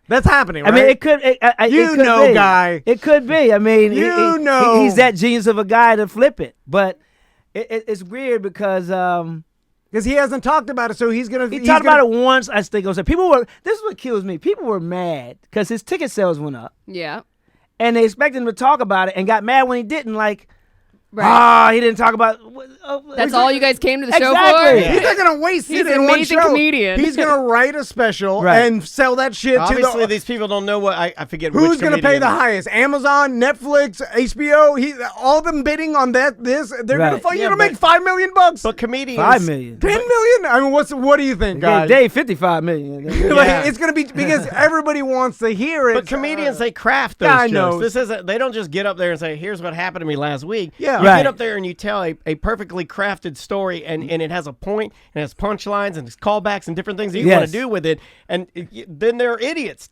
That's happening, right? I mean, it could. It You could know, be. guy. It could be. I mean, You know. he's that genius of a guy to flip it. But it's weird because because he hasn't talked about it, so he's gonna. he talked about it once. I think it was people were. This is what kills me. People were mad because his ticket sales went up, yeah. and they expected him to talk about it, and got mad when he didn't. Like, Right. he didn't talk about. That's all you guys came to the show Exactly. for? He's not gonna waste He's it an in one amazing show. comedian. He's gonna write a special Right. and sell that shit Obviously, to the. these people don't know what I forget. Who's which gonna pay comedian. the highest? Amazon, Netflix, HBO. All of them bidding on that. They're gonna Right. fight. Yeah, You're gonna but- make $5 million. But comedians, $5 million. 10 million? I mean, what do you think, guys? Dave $55 million. Like, it's gonna be because everybody wants to hear it. But comedians, they craft those Yeah, I jokes. know. This isn't. They don't just get up there and say, "Here's what happened to me last week." Yeah. get up there and you tell a perfectly crafted story, and it has a point, and it has punchlines, and it's callbacks and different things that you want to do with it, and then they're idiots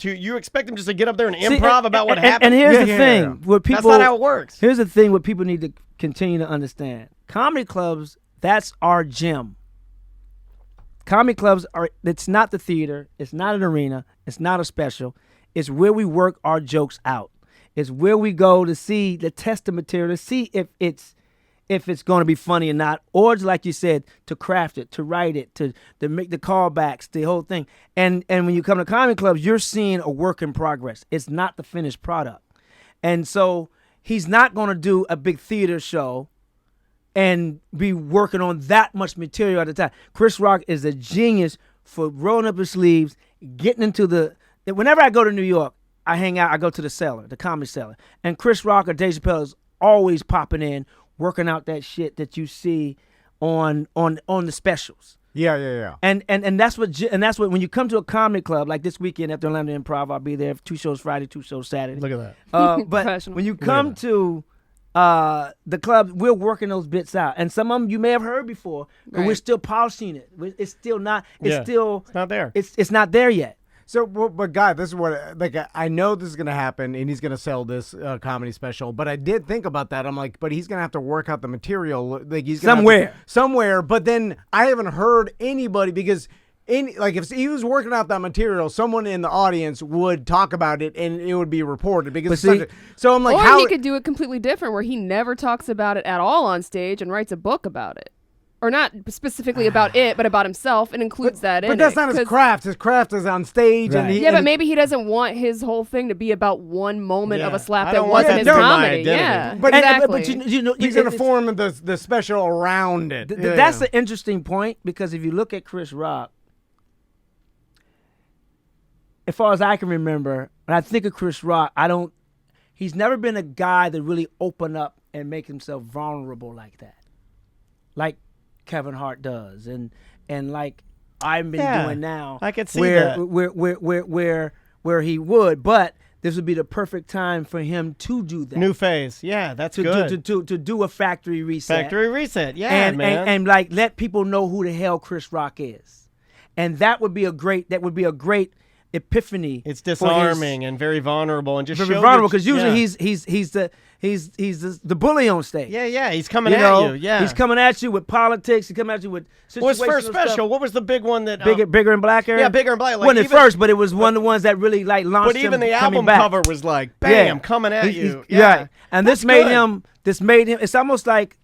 you expect them just to get up there and improv about what happened. And here's the thing. What people, that's not how it works. Here's the thing what people need to continue to understand. Comedy clubs, that's our gym. Comedy clubs it's not the theater, it's not an arena, it's not a special. It's where we work our jokes out. It's where we go to test the material, to see if it's going to be funny or not, or like you said, to craft it, to write it, to make the callbacks, the whole thing. And when you come to comedy clubs, you're seeing a work in progress. It's not the finished product. And so he's not going to do a big theater show and be working on that much material at a time. Chris Rock is a genius for rolling up his sleeves, getting into whenever I go to New York, I hang out, I go to the cellar, the Comedy Cellar. And Chris Rock or Dave Chappelle is always popping in, working out that shit that you see on the specials. Yeah. And that's what when you come to a comedy club, like this weekend after Atlanta Improv, I'll be there 2 shows Friday, 2 shows Saturday. Look at that. But when you come to the club, we're working those bits out, and some of them you may have heard before, but we're still polishing it. It's still not. It's not there. It's not there yet. So, but Guy, this is what I know this is gonna happen, and he's gonna sell this comedy special. But I did think about that. I'm like, but he's gonna have to work out the material. Like he's gonna somewhere. But then I haven't heard anybody because. If he was working out that material, someone in the audience would talk about it and it would be reported because so I'm like, or he could do it completely different, where he never talks about it at all on stage and writes a book about it, or not specifically about it, but about himself, and includes that in it. But that's not his craft. His craft is on stage, right. but maybe he doesn't want his whole thing to be about one moment of a slap that want wasn't his comedy. Yeah, but exactly. But you know, he's going to form the special around it. That's an interesting point, because if you look at Chris Rock, as far as I can remember, when I think of Chris Rock, he's never been a guy that really open up and make himself vulnerable like that. Like Kevin Hart does, and like I've been doing now. I could see that. Where he would, but this would be the perfect time for him to do that. New phase. Yeah, that's good. To do a factory reset. Factory reset, yeah, man. And like let people know who the hell Chris Rock is. And that would be a great epiphany. It's disarming and very vulnerable, and just very vulnerable, because usually he's the bully on stage. Yeah, he's coming at you. Yeah, he's coming at you with politics. He's coming at you with situational What's first special? stuff. What was the big one that bigger and blacker? Yeah, Bigger and Blacker. Like, wasn't it first, but it was one of the ones that really like launched him. But even the album back. cover was like, bam, coming at you. Yeah, and this made him. It's almost like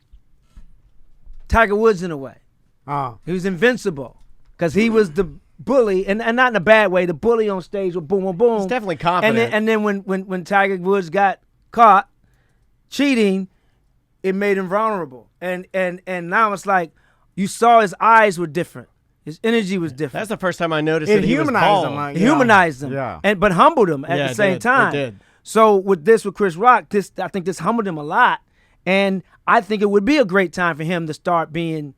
Tiger Woods in a way. He was invincible because he was the bully, and not in a bad way, the bully on stage with boom, boom, boom. He's definitely confident. And then when Tiger Woods got caught cheating, it made him vulnerable. And now it's like you saw his eyes were different. His energy was different. That's the first time I noticed that he was bald. It humanized him. Yeah. But humbled him at the same time. It did. So with Chris Rock, I think this humbled him a lot. And I think it would be a great time for him to start being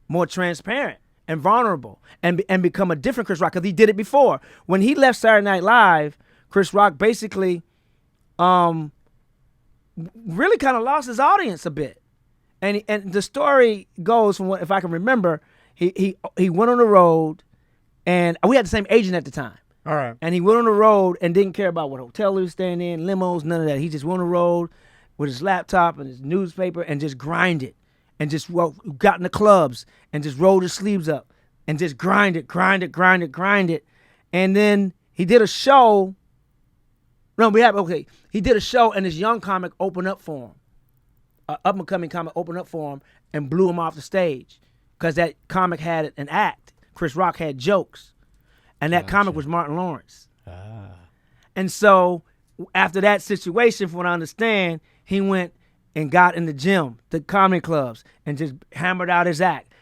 more transparent and vulnerable and become a different Chris Rock, because he did it before. When he left Saturday Night Live, Chris Rock basically really kind of lost his audience a bit. And the story goes from if I can remember, he went on the road, and we had the same agent at the time. All right. And he went on the road and didn't care about what hotel he was staying in, limos, none of that. He just went on the road with his laptop and his newspaper and just grinded. And just got in the clubs and just rolled his sleeves up and just grinded. And then he did a show. He did a show, and this young comic opened up for him. An up-and-coming comic opened up for him and blew him off the stage, because that comic had an act. Chris Rock had jokes. And that comic was Martin Lawrence. And so after that situation, from what I understand, he went and got in the gym, the comedy clubs, and just hammered out his act,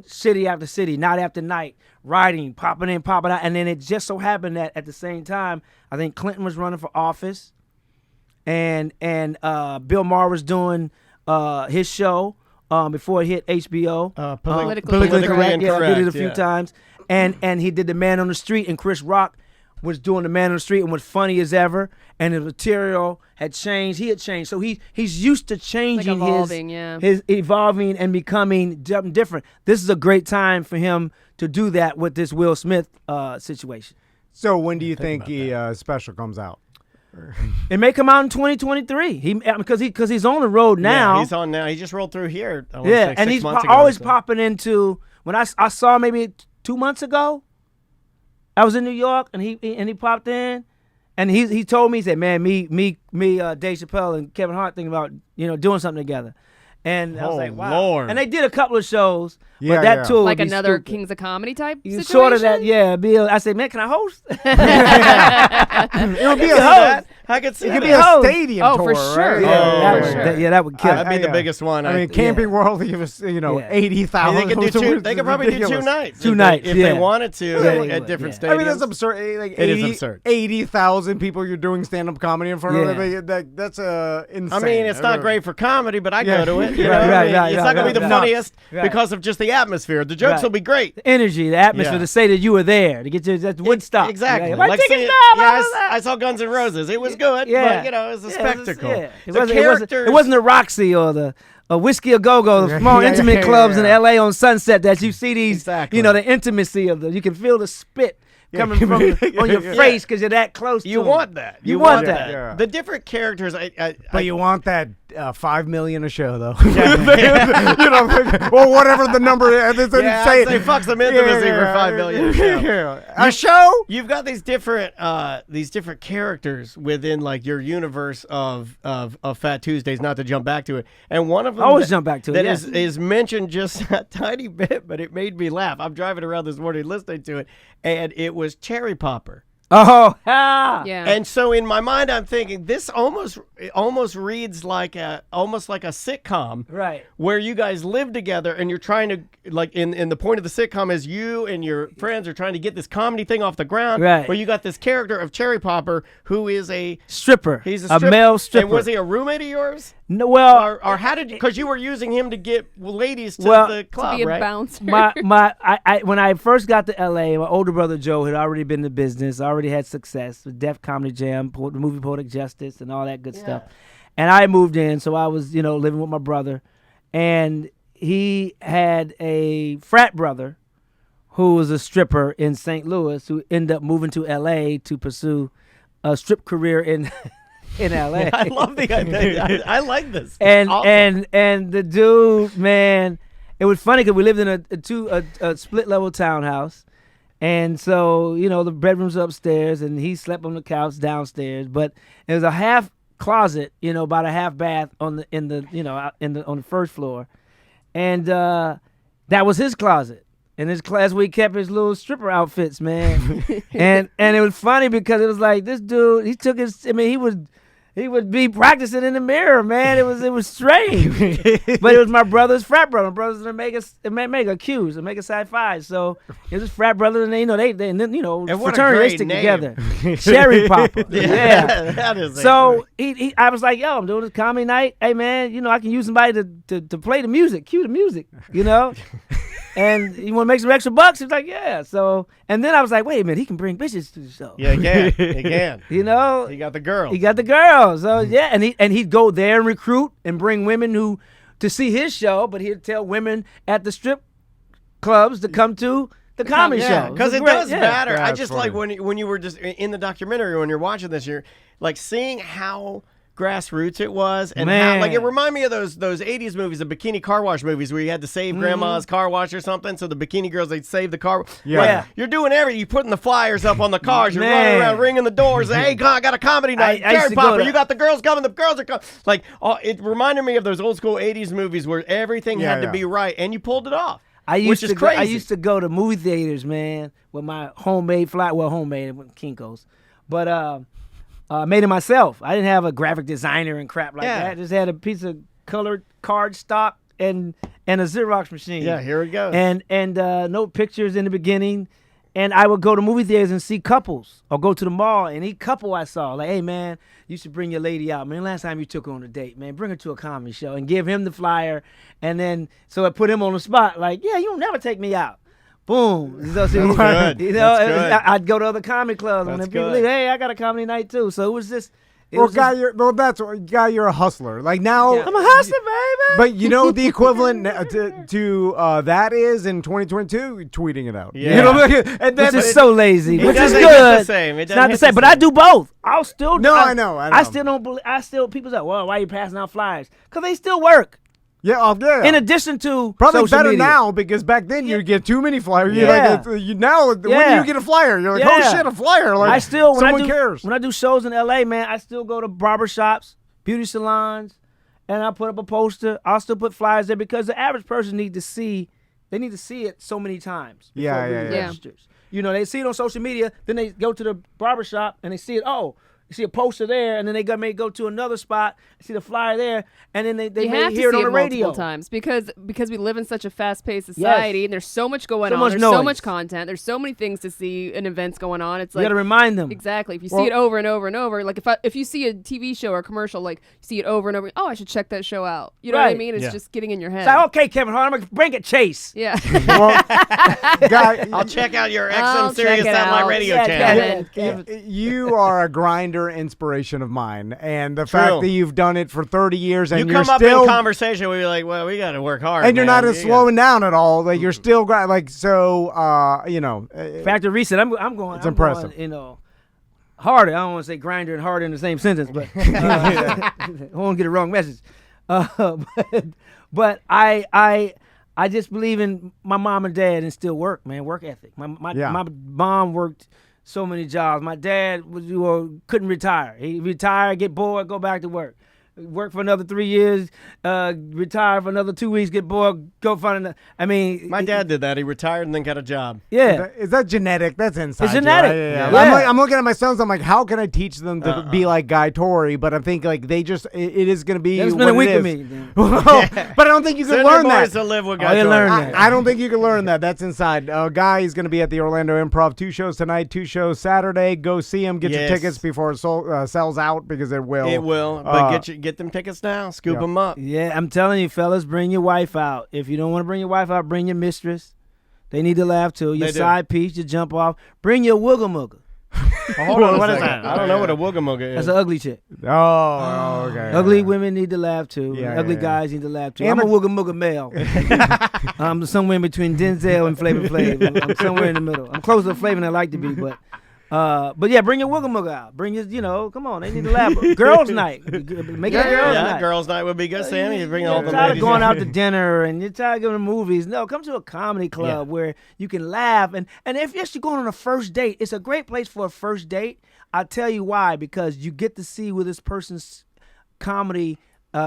city after city, night after night, writing, popping in, popping out. And then it just so happened that at the same time, I think Clinton was running for office, and Bill Maher was doing his show before it hit HBO. Politically Correct. Yeah, I did it a few times. And he did The Man on the Street, and Chris Rock was doing the Man on the Street and was funny as ever, and the material had changed. He had changed, so he's used to changing, Like evolving, yeah. his evolving and becoming different. This is a great time for him to do that with this Will Smith situation. So when do you think the special comes out? It may come out in 2023. Because he's on the road now. Yeah, he's on now. He just rolled through here. I wanna Yeah, say and 6 he's months ago always or so. popping into. When I saw maybe 2 months ago, I was in New York and he popped in, and he told me, he said, "Man, me, Dave Chappelle and Kevin Hart thinking about doing something together." And I was like, "Wow!" Lord. And they did a couple of shows, Yeah, but that yeah. tour would Like be another stupid. Kings of Comedy type situation? Sort of that, yeah. I said, "Man, can I host?" It'll be I could see it could that. be a host. stadium Oh, tour, for sure. right? Yeah, for sure. that would kill. That'd be the biggest one. I mean, Camping World, it was Yeah. 80,000. they could do two. They could probably do 2 nights. Two if nights, they, if yeah. they wanted to Yeah, at different yeah. stadiums. I mean, that's absurd. Like It is absurd. 80,000 people you're doing stand-up comedy in front of. Yeah. That's insane. I mean, it's not great for comedy, but I Yeah. go to it. You Right, know? right, I mean, right, it's right, not going to be right, the right. funniest Right. because of just the atmosphere. The jokes Right. will be great. The energy, the atmosphere, Yeah. to say that you were there, to get you that Woodstock. Exactly. Yeah, my Like ticket's seeing- now, blah, yeah, blah, blah. I saw Guns N' Roses. It was good, Yeah. but it was a Yeah, spectacle. It The wasn't, characters. it wasn't the Roxy or the Whiskey a Go-Go, the small Yeah, intimate yeah, clubs in yeah. L.A. on Sunset that you see these, Exactly. the intimacy of you can feel the spit coming from on your Yeah. face because you're that close to You them. want that. You want that. Yeah. The different characters. But you want that $5 million a show, though. Well, whatever the number is. It's Yeah, insane. I'd say fuck some intimacy for $5 million a show. Yeah. A show? You've got these different characters within like your universe of Fat Tuesdays. Not to jump back to it, and one of them Always jump back to it, that yeah. is mentioned just a tiny bit, but it made me laugh. I'm driving around this morning listening to it, and it was Cherry Popper. Oh, ah. Yeah. And so in my mind, I'm thinking this almost reads like a sitcom, Right. where you guys live together and you're trying to like in the point of the sitcom is you and your friends are trying to get this comedy thing off the ground. Right. Where you got this character of Cherry Popper who is a Stripper. he's a, a stripper. male stripper. And was he a roommate of yours? No, well, Or how did because you were using him to get ladies to Well, the to club, be a right? bouncer. I when I first got to LA, my older brother Joe had already been in business, already had success with Def Comedy Jam, the movie Poetic Justice, and all that good stuff. And I moved in, so I was living with my brother, and he had a frat brother who was a stripper in St. Louis who ended up moving to LA to pursue a strip career in LA. I love the idea. I like this. And Awesome. and the dude, man, it was funny because we lived in a split level townhouse, and so the bedrooms are upstairs, and he slept on the couch downstairs. But it was a half closet, about a half bath on the first floor, and that was his closet. In his class, we kept his little stripper outfits, man. and it was funny because it was like this dude. He took his. I mean, he would be practicing in the mirror, man. It was strange, but it was my brother's frat brother. My brother's in Omega Q's, Omega Psi Phi. So it was frat brothers, and they and then And what a fraternity great stick name. together. Cherry Popper, yeah. That is So I was like, yo, I'm doing this comedy night. Hey, man, I can use somebody to play the music, cue the music, And you want to make some extra bucks? He's like, yeah. So, and then I was like, wait a minute, he can bring bitches to the show. Yeah, he can. You know, He got the girl. he got the girls. So yeah, and he'd go there and recruit and bring women to see his show, but he'd tell women at the strip clubs to come to the comedy show. Because it was great, does matter. Yeah, I it's just funny. like when you were just in the documentary, when you're watching this, you're like seeing how grassroots it was, and how Man. like it reminded me of those 80s movies, the bikini car wash movies, where you had to save grandma's car wash or something. So the bikini girls, they'd save the car. Yeah. Like, Yeah. you're doing everything. You're putting the flyers up on the cars. You're Man. running around ringing the doors. Hey, I got a comedy night. I used Cherry to go Popper, to- you got the girls coming. The girls are coming. Like it reminded me of those old school 80s movies where everything had to Yeah. be right, and you pulled it off. I used which to is go, crazy. I used to go to movie theaters, man, with my homemade homemade with Kinko's, but made it myself. I didn't have a graphic designer and crap like Yeah. that. I just had a piece of colored card stock and a Xerox machine. Yeah, here it goes. And no pictures in the beginning. And I would go to movie theaters and see couples, or go to the mall and any couple I saw, like, hey man, you should bring your lady out, man. Last time you took her on a date, man, bring her to a comedy show and give him the flyer. And then so I put him on the spot, like, yeah, you'll never take me out. Boom. Good. I'd go to other comedy clubs when That's people good. leave. Hey, I got a comedy night too. So it was just. You're a hustler. Like now, I'm a hustler, baby. But you know the equivalent to that is in 2022 tweeting it out. Yeah. You know, and This then is so lazy, which is doesn't good. hit the same. It It's doesn't not the hit same, the but I same. do both. I'll still. No, I know. I still don't believe. People say, "Well, why are you passing out flyers?" Because they still work. yeah. In addition to Probably social better media. now because back then you get too many flyers. Yeah. Now when do Yeah. you get a flyer? You're like, Yeah. oh shit, a flyer! Like I still when someone I do, cares. when I do shows in LA, man, I still go to barber shops, beauty salons, and I put up a poster. I'll still put flyers there because the average person needs to see. They need to see it so many times before Yeah, it really yeah. registers. You know, they see it on social media, then they go to the barber shop and they see it. Oh, you see a poster there, and then they may go to another spot, see the flyer there, and then they You may have to hear it see on the it radio. multiple times because we live in such a fast-paced society and there's so much going So on. much There's so noise. much content. There's so many things to see and events going on. It's You like got to remind them. exactly. If you see it over and over and over, like if you see a TV show or a commercial, like you see it over and over, oh, I should check that show out. You know what I Right. mean? It's Yeah. just getting in your head. It's like, okay, Kevin Hart, I'm gonna bring it, Chase. Yeah. Well, guy, I'll check out your I'll XM Sirius check it satellite out. radio Yeah, channel. Kevin. you are a grinder inspiration of mine, and the True. fact that you've done it for 30 years and You you're come up still in conversation, we be like, well, we got to work hard. and you're man. not You slowing down at all. Like you're still like so. You know, Factor reset. I'm going. It's I'm impressive. Going, you know, harder. I don't want to say grinder and harder in the same sentence, but I won't get a wrong message. But I just believe in my mom and dad and still work, man. Work ethic. My mom worked so many jobs. My dad couldn't retire. He retired, get bored, go back to work. Work for another 3 years, retire for another 2 weeks, get bored, go find another. I mean, My dad did that. He retired and then got a job. yeah. is that genetic? That's inside. It's you, genetic. right? Yeah. Yeah. I'm looking at my sons. I'm like, how can I teach them to be like Guy Torry? But I think like they just it is going to be It's what been a it week is. with me. then. But I don't think you can Send your learn boys that. to live with Oh, Guy you Torry. learn that. I don't think you can learn that. That's inside. Guy is going to be at the Orlando Improv. 2 shows tonight, 2 shows Saturday. Go see him. Get your Yes. tickets before it sells out because it will. It will, but get them tickets now. Scoop yeah. them up. Yeah, I'm telling you, fellas, bring your wife out. If you don't want to bring your wife out, bring your mistress. They need to laugh too. Your They do. side piece, your jump off. Bring your wooga mugga. Hold on, What a is second. that? I don't know what a wooga mooga is. That's an ugly chick. Oh, okay. Ugly women need to laugh too. Yeah, Ugly yeah. guys need to laugh too. And I'm a wooga mugga male. I'm somewhere in between Denzel and Flavor Flav. I'm somewhere in the middle. I'm closer to Flavor than I like to be, but yeah, bring your wooga mugga out. Bring your, come on, they need to laugh. Girls' night. Make it a girls' night. girls' night would be good, Sammy. You bring all the You're tired of ladies going in. out to dinner and you're tired of going to movies. No, come to a comedy club where you can laugh. And if you're going on a first date, it's a great place for a first date. I'll tell you why. Because you get to see where this person's comedy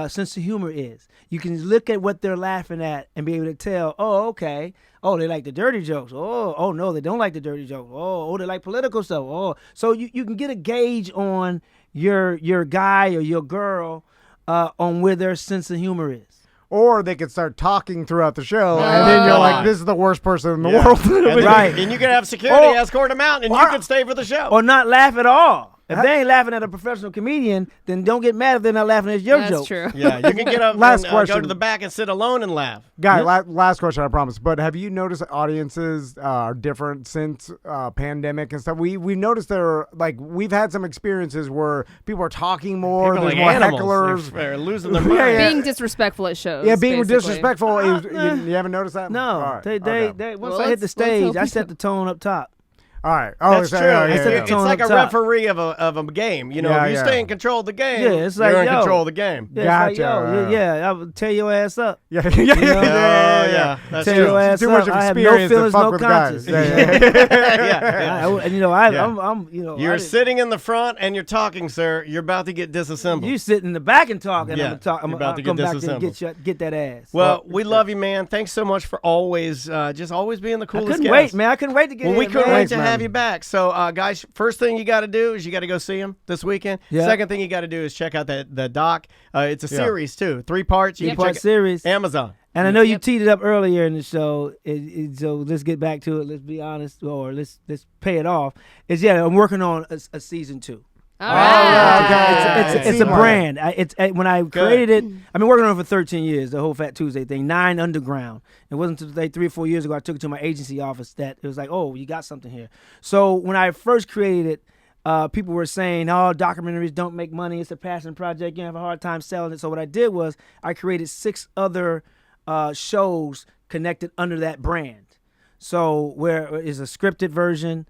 sense of humor is. You can look at what they're laughing at and be able to tell, oh, okay. Oh, they like the dirty jokes. Oh, no, they don't like the dirty jokes. Oh, they like political stuff. Oh, so you can get a gauge on your guy or your girl on where their sense of humor is. Or they could start talking throughout the show, and then you're like, "This is the worst person in the world." And Right. And you can have security Or- escort them out, and you can stay for the show. Or not laugh at all. If they ain't laughing at a professional comedian, then don't get mad if they're not laughing at your That's joke. true. Yeah, you can get up Last and go question. to the back and sit alone and laugh. Guy, last question, I promise. But have you noticed that audiences are different since pandemic and stuff? We've noticed we've had some experiences where people are talking more. People There's like more animals. hecklers. They're losing their mind. Being disrespectful at shows. Yeah, being basically. disrespectful. You haven't noticed that? No, All right. they Okay. once Well, I hit the let's stage, hope I we set the tone up top. All right. Oh, That's so- true. yeah, It's, yeah, it's yeah. tone like a up top. referee of a game. You know, Yeah, if you yeah. stay in control of the game, Yeah, it's like, you're in yo. control of the game. Yeah, it's Gotcha. like, yo, I would tear your ass up. Yeah, You know? yeah. That's Tear true. your ass Too up. much I have no experience to feelings, fuck no with conscience. guys. Yeah. Yeah. I'm You're I- sitting in the front and you're talking, sir. You're about to get disassembled. You sit in the back and talk, and Yeah, I'm you're about to come get back there and disassembled. get that ass. Well, we love you, man. Thanks so much for always, just always being the I coolest couldn't guest. wait, man. I couldn't wait to get Well, here, we couldn't man. wait Thanks, to man. have you back. So, guys, first thing you got to do is you got to go see him this weekend. Yeah. Second thing you got to do is check out the doc. It's a series too, 3 parts. You can Three-part check it. series. Amazon. And I know you teed it up earlier in the show, so let's get back to it. Let's be honest, or let's pay it off. I'm working on a season 2. All right. Okay. It's a brand. When I created it, I've been working on it for 13 years, the whole Fat Tuesday thing, 9 Underground. It wasn't until like 3 or 4 years ago I took it to my agency office that it was like, oh, you got something here. So when I first created it, people were saying, oh, documentaries don't make money. It's a passion project. You have a hard time selling it. So what I did was I created 6 other shows connected under that brand. So where is a scripted version,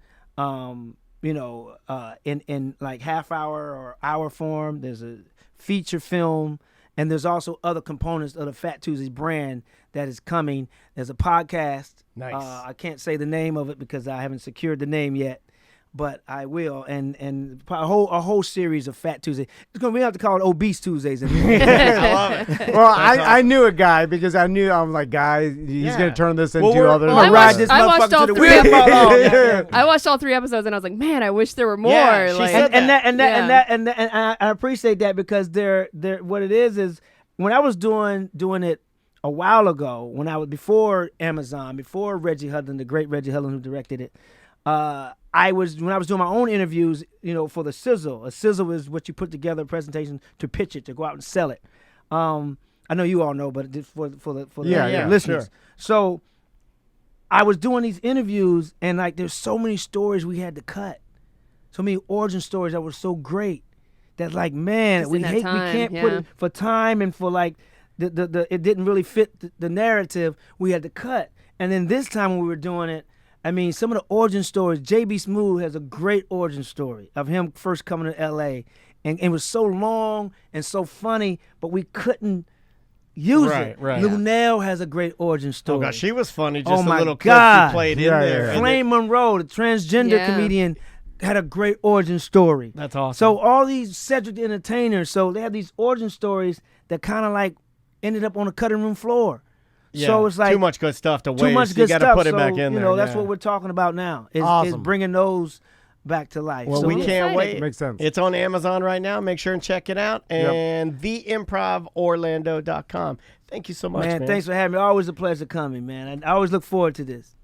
in like half hour or hour form. There's a feature film, and there's also other components of the Fat Tuesdays brand that is coming. There's a podcast. Nice. I can't say the name of it because I haven't secured the name yet, but I will. And a whole series of Fat Tuesdays. We have to call it Obese Tuesdays. I love it. Well, I knew a guy because I'm like, guy, he's gonna turn this into other. Well, I watched all to the 3 wheel. episodes. I watched all 3 episodes and I was like, man, I wish there were more. Yeah, she like, said and I appreciate that because they're what it is when I was doing it a while ago, when I was before Amazon, before Reggie Hudlin, the great Reggie Hudlin who directed it. When I was doing my own interviews, for the sizzle. A sizzle is what you put together a presentation to pitch it, to go out and sell it. I know you all know, but for the listeners. Sure. So I was doing these interviews, and like there's so many stories we had to cut, so many origin stories that were so great that like man, we can't put it for time and for like the it didn't really fit the narrative. We had to cut, and then this time when we were doing it. I mean, some of the origin stories, J.B. Smoove has a great origin story of him first coming to L.A. And it was so long and so funny, but we couldn't use it. Right. Lunel has a great origin story. Oh, gosh, she was funny. Just my a little God. clip she played in there. Flame Monroe, the transgender comedian, had a great origin story. That's awesome. So all these Cedric the Entertainer, so they have these origin stories that kind of like ended up on the cutting room floor. Yeah, so it's like too much good stuff to waste. Too much good you stuff. got to put it so, back in there. That's what we're talking about now. Is Awesome. bringing those back to life. Well, so we can't wait. Makes sense. It's on Amazon right now. Make sure and check it out. And theimprovorlando.com. Thank you so much, man. Thanks for having me. Always a pleasure coming, man. I always look forward to this.